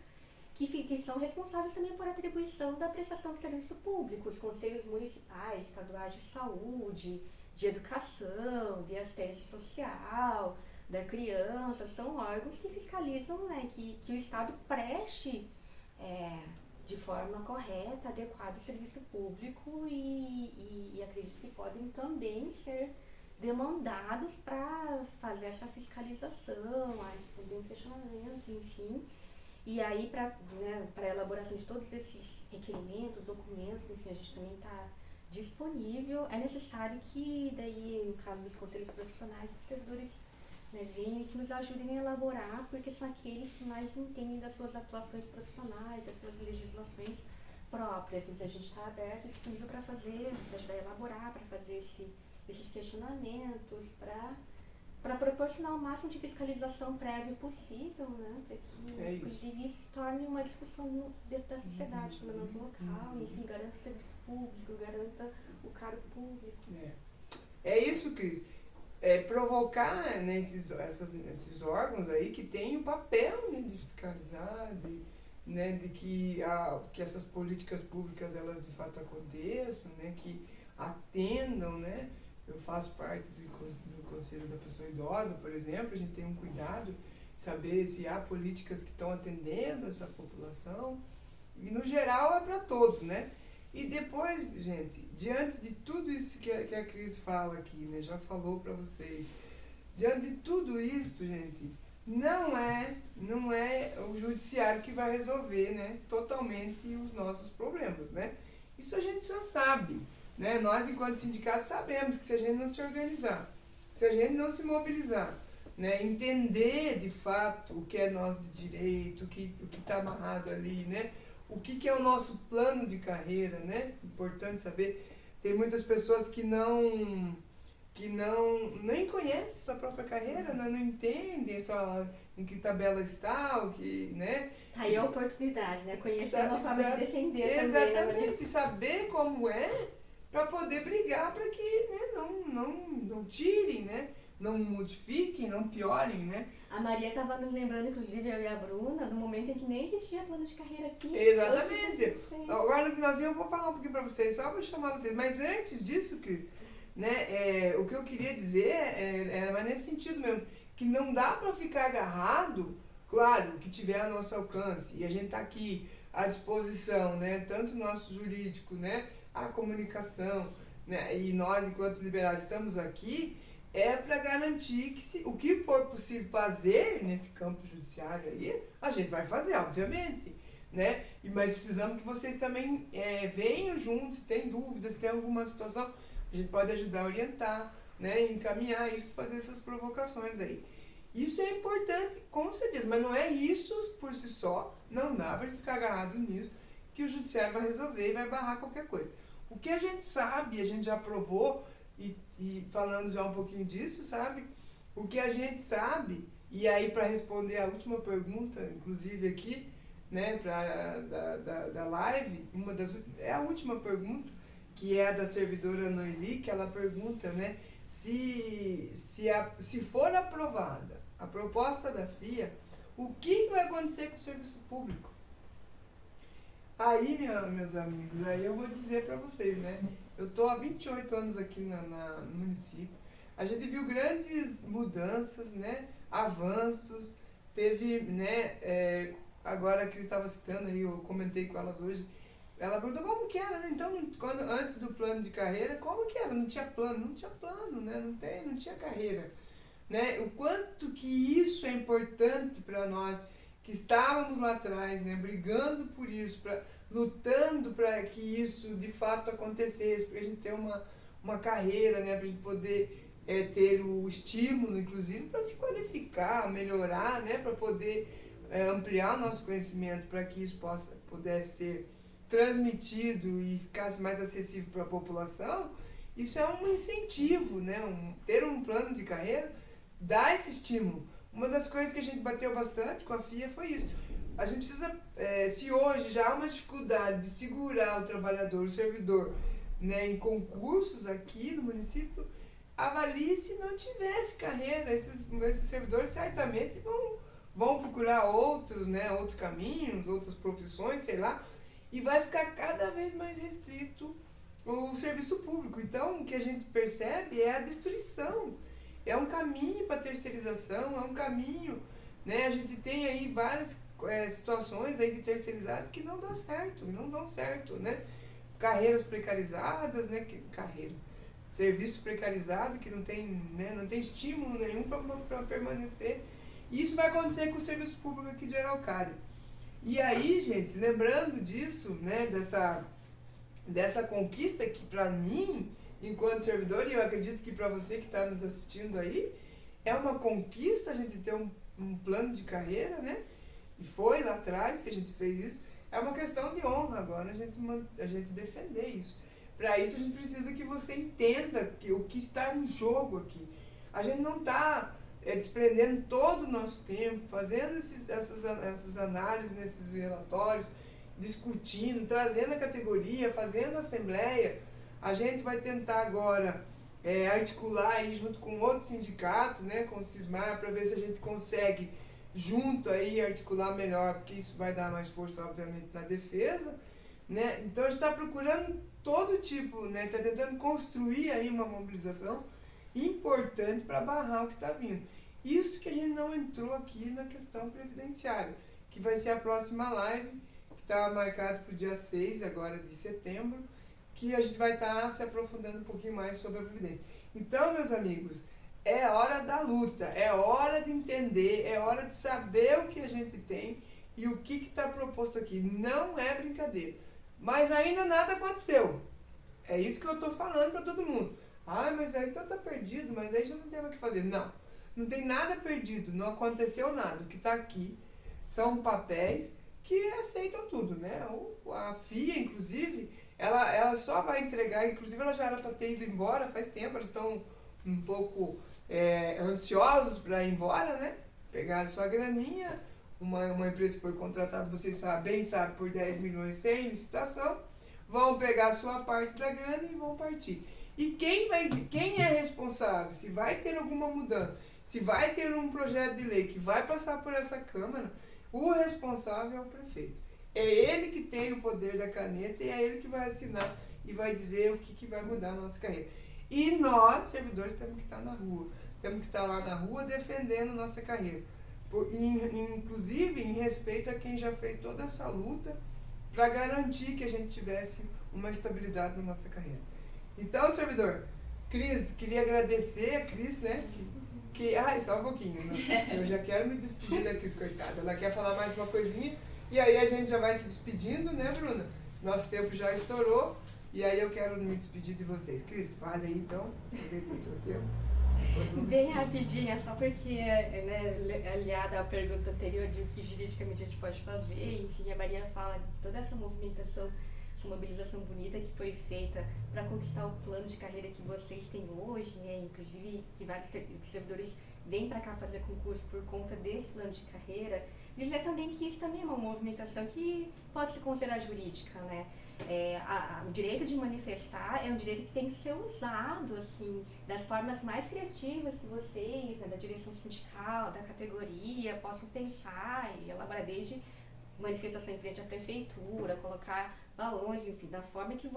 que são responsáveis também por atribuição da prestação de serviço público, os conselhos municipais, estaduais de saúde, de educação, de assistência social, da criança, são órgãos que fiscalizam, né, que o Estado preste de forma correta, adequada o serviço público e acredito que podem também ser demandados para fazer essa fiscalização, a responder um questionamento, enfim. E aí, para a elaboração de todos esses requerimentos, documentos, enfim, a gente também está disponível. É necessário que, daí, no caso dos conselhos profissionais, os servidores, né, venham e que nos ajudem a elaborar, porque são aqueles que mais entendem das suas atuações profissionais, das suas legislações próprias. Então, a gente está aberto e disponível para ajudar a elaborar, para fazer esses questionamentos, para proporcionar o máximo de fiscalização prévia possível, né, para que, inclusive, isso se torne uma discussão dentro da sociedade, pelo menos local, enfim, garanta o serviço público, garanta o cargo público. É isso, Cris. Provocar, né, esses órgãos aí que têm o papel, né, de fiscalizar, de que essas políticas públicas elas de fato aconteçam, né, que atendam, né. Eu faço parte do Conselho da Pessoa Idosa, por exemplo, a gente tem um cuidado de saber se há políticas que estão atendendo essa população, e no geral é para todos, né. E depois, gente, diante de tudo isso que a Cris fala aqui, né, já falou para vocês, diante de tudo isso, gente, não é o judiciário que vai resolver, né, totalmente os nossos problemas, né. Isso a gente já sabe, né, nós enquanto sindicato sabemos que se a gente não se organizar, se a gente não se mobilizar, né, entender de fato o que é nosso de direito, o que está amarrado ali, né, o que é o nosso plano de carreira, né? Importante saber. Tem muitas pessoas que nem conhecem sua própria carreira, né? Não entendem só em que tabela está, o que, né? Tá aí a oportunidade, né? Conhecer uma forma de defender também. Exatamente, saber como é, para poder brigar para que, né, não tirem, né, não modifiquem, não piorem, né? A Maria estava nos lembrando, inclusive, eu e a Bruna, do momento em que nem existia plano de carreira aqui. Exatamente. Agora no finalzinho eu vou falar um pouquinho para vocês, só para chamar vocês. Mas antes disso, Cris, né, o que eu queria dizer mas nesse sentido mesmo, que não dá para ficar agarrado, claro, que tiver ao nosso alcance, e a gente está aqui à disposição, né, tanto o nosso jurídico, né, a comunicação, né, e nós, enquanto liberais, estamos aqui, para garantir que o que for possível fazer nesse campo judiciário aí, a gente vai fazer, obviamente, né, mas precisamos que vocês também venham juntos, tem dúvidas, tem alguma situação, a gente pode ajudar a orientar, né, encaminhar isso, fazer essas provocações aí. Isso é importante, com certeza, mas não é isso por si só, não dá pra gente ficar agarrado nisso, que o judiciário vai resolver e vai barrar qualquer coisa. O que a gente sabe, a gente já provou, e falando já um pouquinho disso, sabe? O que a gente sabe, e aí para responder a última pergunta, inclusive aqui, né, da live, é a última pergunta, que é a da servidora Noeli, que ela pergunta, né, se for aprovada a proposta da FIA, o que vai acontecer com o serviço público? Aí, meus amigos, aí eu vou dizer para vocês, né, eu estou há 28 anos aqui no município, a gente viu grandes mudanças, né, avanços, teve, né, agora que eu estava citando aí, eu comentei com elas hoje, ela perguntou como que era, né? Então, antes do plano de carreira, como que era? Não tinha plano, né? Não tinha carreira, né? O quanto que isso é importante para nós, que estávamos lá atrás, né? Brigando por isso, lutando para que isso de fato acontecesse, para a gente ter uma carreira, né? Para a gente poder ter o estímulo, inclusive, para se qualificar, melhorar, né? Para poder ampliar o nosso conhecimento, para que isso pudesse ser transmitido e ficasse mais acessível para a população. Isso é um incentivo, né? Ter um plano de carreira dá esse estímulo. Uma das coisas que a gente bateu bastante com a FIA foi isso. A gente precisa, se hoje já há uma dificuldade de segurar o trabalhador, o servidor, né, em concursos aqui no município, avalie se não tivesse carreira. Esses servidores certamente vão procurar outros, né, outros caminhos, outras profissões, sei lá, e vai ficar cada vez mais restrito o serviço público. Então, o que a gente percebe é a destruição. É um caminho para terceirização, é um caminho, né? A gente tem aí várias situações aí de terceirizado que não dão certo, né? Carreiras precarizadas, né? Serviço precarizado que não tem, né? Não tem estímulo nenhum para permanecer. E isso vai acontecer com o serviço público aqui de Araucária. E aí, gente, lembrando disso, né, dessa conquista que para mim, enquanto servidor, e eu acredito que para você que está nos assistindo aí, é uma conquista a gente ter um plano de carreira, né? E foi lá atrás que a gente fez isso. É uma questão de honra agora a gente defender isso. Para isso a gente precisa que você entenda o que está em jogo aqui. A gente não está desprendendo todo o nosso tempo, fazendo essas análises nesses relatórios, discutindo, trazendo a categoria, fazendo a assembleia. A gente vai tentar agora articular aí junto com outro sindicato, né, com o Cismar, para ver se a gente consegue junto aí articular melhor, porque isso vai dar mais força, obviamente, na defesa, né? Então a gente está procurando todo tipo, né, está tentando construir aí uma mobilização importante para barrar o que está vindo. Isso que a gente não entrou aqui na questão previdenciária, que vai ser a próxima live, que está marcada para o dia 6 agora de setembro, que a gente vai estar se aprofundando um pouquinho mais sobre a Previdência. Então, meus amigos, é hora da luta, é hora de entender, é hora de saber o que a gente tem e o que está proposto aqui. Não é brincadeira. Mas ainda nada aconteceu. É isso que eu estou falando para todo mundo. Ah, mas aí então está perdido, mas aí já não tem mais o que fazer. Não tem nada perdido, não aconteceu nada. O que está aqui são papéis que aceitam tudo, né? A FIA, inclusive, ela só vai entregar, inclusive ela já era para ter ido embora faz tempo, eles estão um pouco ansiosos para ir embora, né? Pegaram sua graninha, uma empresa que foi contratada, vocês bem sabem, por 10 milhões sem licitação, vão pegar a sua parte da grana e vão partir. E quem é responsável, se vai ter alguma mudança, se vai ter um projeto de lei que vai passar por essa Câmara, o responsável é o prefeito. É ele que tem o poder da caneta e é ele que vai assinar e vai dizer o que vai mudar na nossa carreira. E nós, servidores, temos que estar na rua. Temos que estar lá na rua defendendo nossa carreira. Inclusive em respeito a quem já fez toda essa luta para garantir que a gente tivesse uma estabilidade na nossa carreira. Então, servidor, Cris, queria agradecer a Cris, né? Só um pouquinho, né? Eu já quero me despedir da Cris, coitada. Ela quer falar mais uma coisinha e aí a gente já vai se despedindo, né, Bruna? Nosso tempo já estourou e aí eu quero me despedir de vocês. Cris, fale aí então, aproveita o seu tempo. Bem rapidinho, é só porque, né, aliada à pergunta anterior de o que juridicamente a gente pode fazer, enfim, a Maria fala de toda essa movimentação, essa mobilização bonita que foi feita para conquistar o plano de carreira que vocês têm hoje, né, inclusive que vários servidores vêm para cá fazer concurso por conta desse plano de carreira. Dizer também que isso também é uma movimentação que pode se considerar jurídica, né? O direito de manifestar é um direito que tem que ser usado, assim, das formas mais criativas que vocês, né, da direção sindical, da categoria, possam pensar e elaborar, desde manifestação em frente à prefeitura, colocar balões, enfim, da forma que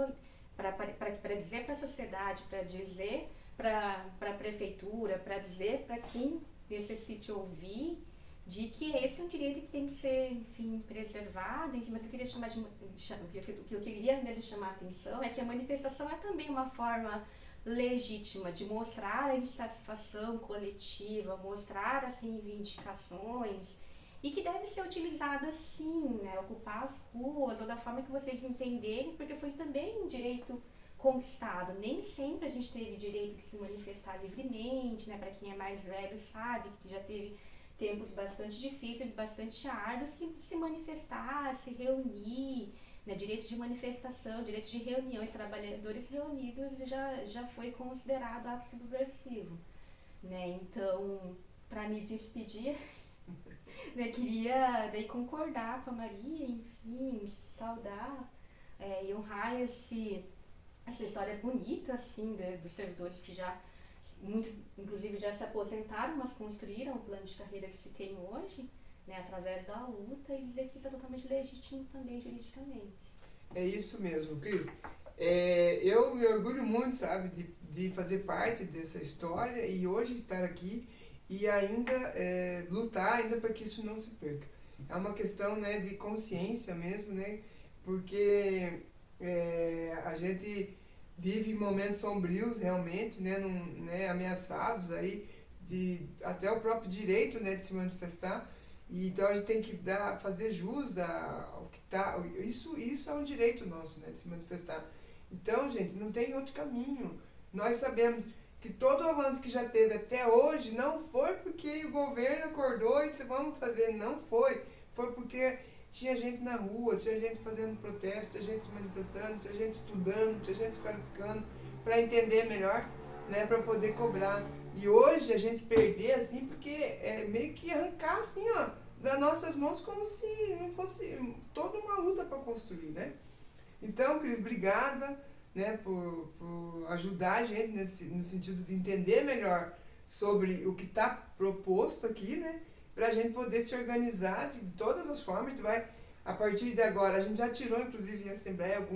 para dizer para a sociedade, para dizer para a prefeitura, para dizer para quem necessite ouvir, de que esse é um direito que tem que ser, enfim, preservado, enfim, mas o que eu queria mesmo chamar a atenção é que a manifestação é também uma forma legítima de mostrar a insatisfação coletiva, mostrar as reivindicações e que deve ser utilizada sim, né, ocupar as ruas ou da forma que vocês entenderem, porque foi também um direito conquistado. Nem sempre a gente teve direito de se manifestar livremente, né, para quem é mais velho sabe que já teve tempos bastante difíceis, bastante árduos, que se manifestar, se reunir, né, direito de manifestação, direito de reuniões, trabalhadores reunidos já foi considerado ato subversivo, né? Então, para me despedir, né, queria daí concordar com a Maria, enfim, saudar e honrar essa história bonita, assim, dos servidores que muitos, inclusive, já se aposentaram, mas construíram o plano de carreira que se tem hoje, né, através da luta, e dizer que isso é totalmente legítimo também juridicamente. É isso mesmo, Cris. Eu me orgulho muito, sabe, de fazer parte dessa história e hoje estar aqui e ainda lutar ainda para que isso não se perca. É uma questão, né, de consciência mesmo, né, porque a gente vive momentos sombrios realmente, né, ameaçados aí até o próprio direito, né, de se manifestar. E então a gente tem que fazer jus ao que está. Isso é um direito nosso, né, de se manifestar. Então, gente, não tem outro caminho. Nós sabemos que todo o avanço que já teve até hoje não foi porque o governo acordou e disse vamos fazer, não foi. Foi porque tinha gente na rua, tinha gente fazendo protesto, tinha gente se manifestando, tinha gente estudando, tinha gente se qualificando para entender melhor, né, para poder cobrar. E hoje a gente perder assim, porque é meio que arrancar assim, ó, das nossas mãos como se não fosse toda uma luta para construir, né? Então, Cris, obrigada, né, por ajudar a gente no sentido de entender melhor sobre o que está proposto aqui, né? Para a gente poder se organizar de todas as formas. A gente vai, a partir de agora, a gente já tirou, inclusive, em Assembleia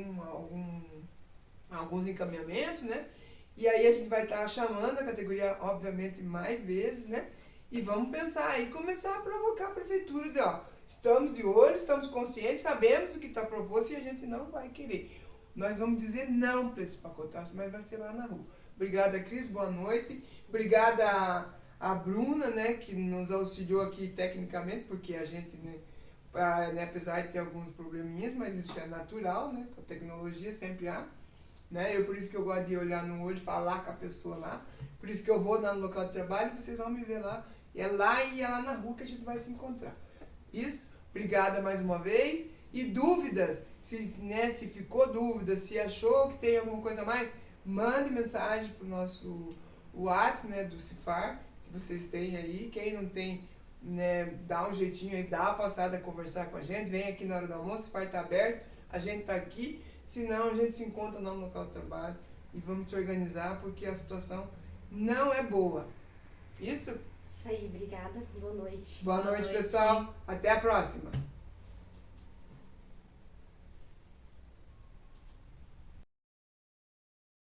alguns encaminhamentos, né? E aí a gente vai estar chamando a categoria, obviamente, mais vezes, né? E vamos pensar aí, começar a provocar prefeituras, e ó, estamos de olho, estamos conscientes, sabemos o que está proposto e a gente não vai querer. Nós vamos dizer não para esse pacotaço, mas vai ser lá na rua. Obrigada, Cris, boa noite. Obrigada a Bruna, né, que nos auxiliou aqui tecnicamente, porque a gente, né, apesar de ter alguns probleminhas, mas isso é natural, né, com a tecnologia sempre há, né, por isso que eu gosto de olhar no olho, falar com a pessoa lá, por isso que eu vou lá no local de trabalho, vocês vão me ver lá, é lá e é lá na rua que a gente vai se encontrar. Isso, obrigada mais uma vez, e dúvidas, se ficou dúvida, se achou que tem alguma coisa a mais, mande mensagem pro nosso WhatsApp, né, do CIFAR, que vocês têm aí. Quem não tem, né, dá um jeitinho aí, dá uma passada a conversar com a gente, vem aqui na hora do almoço, o CIFAR está aberto, a gente está aqui, senão a gente se encontra no local de trabalho e vamos se organizar porque a situação não é boa. Isso? Isso aí, obrigada. Boa noite. Boa noite, pessoal. Até a próxima.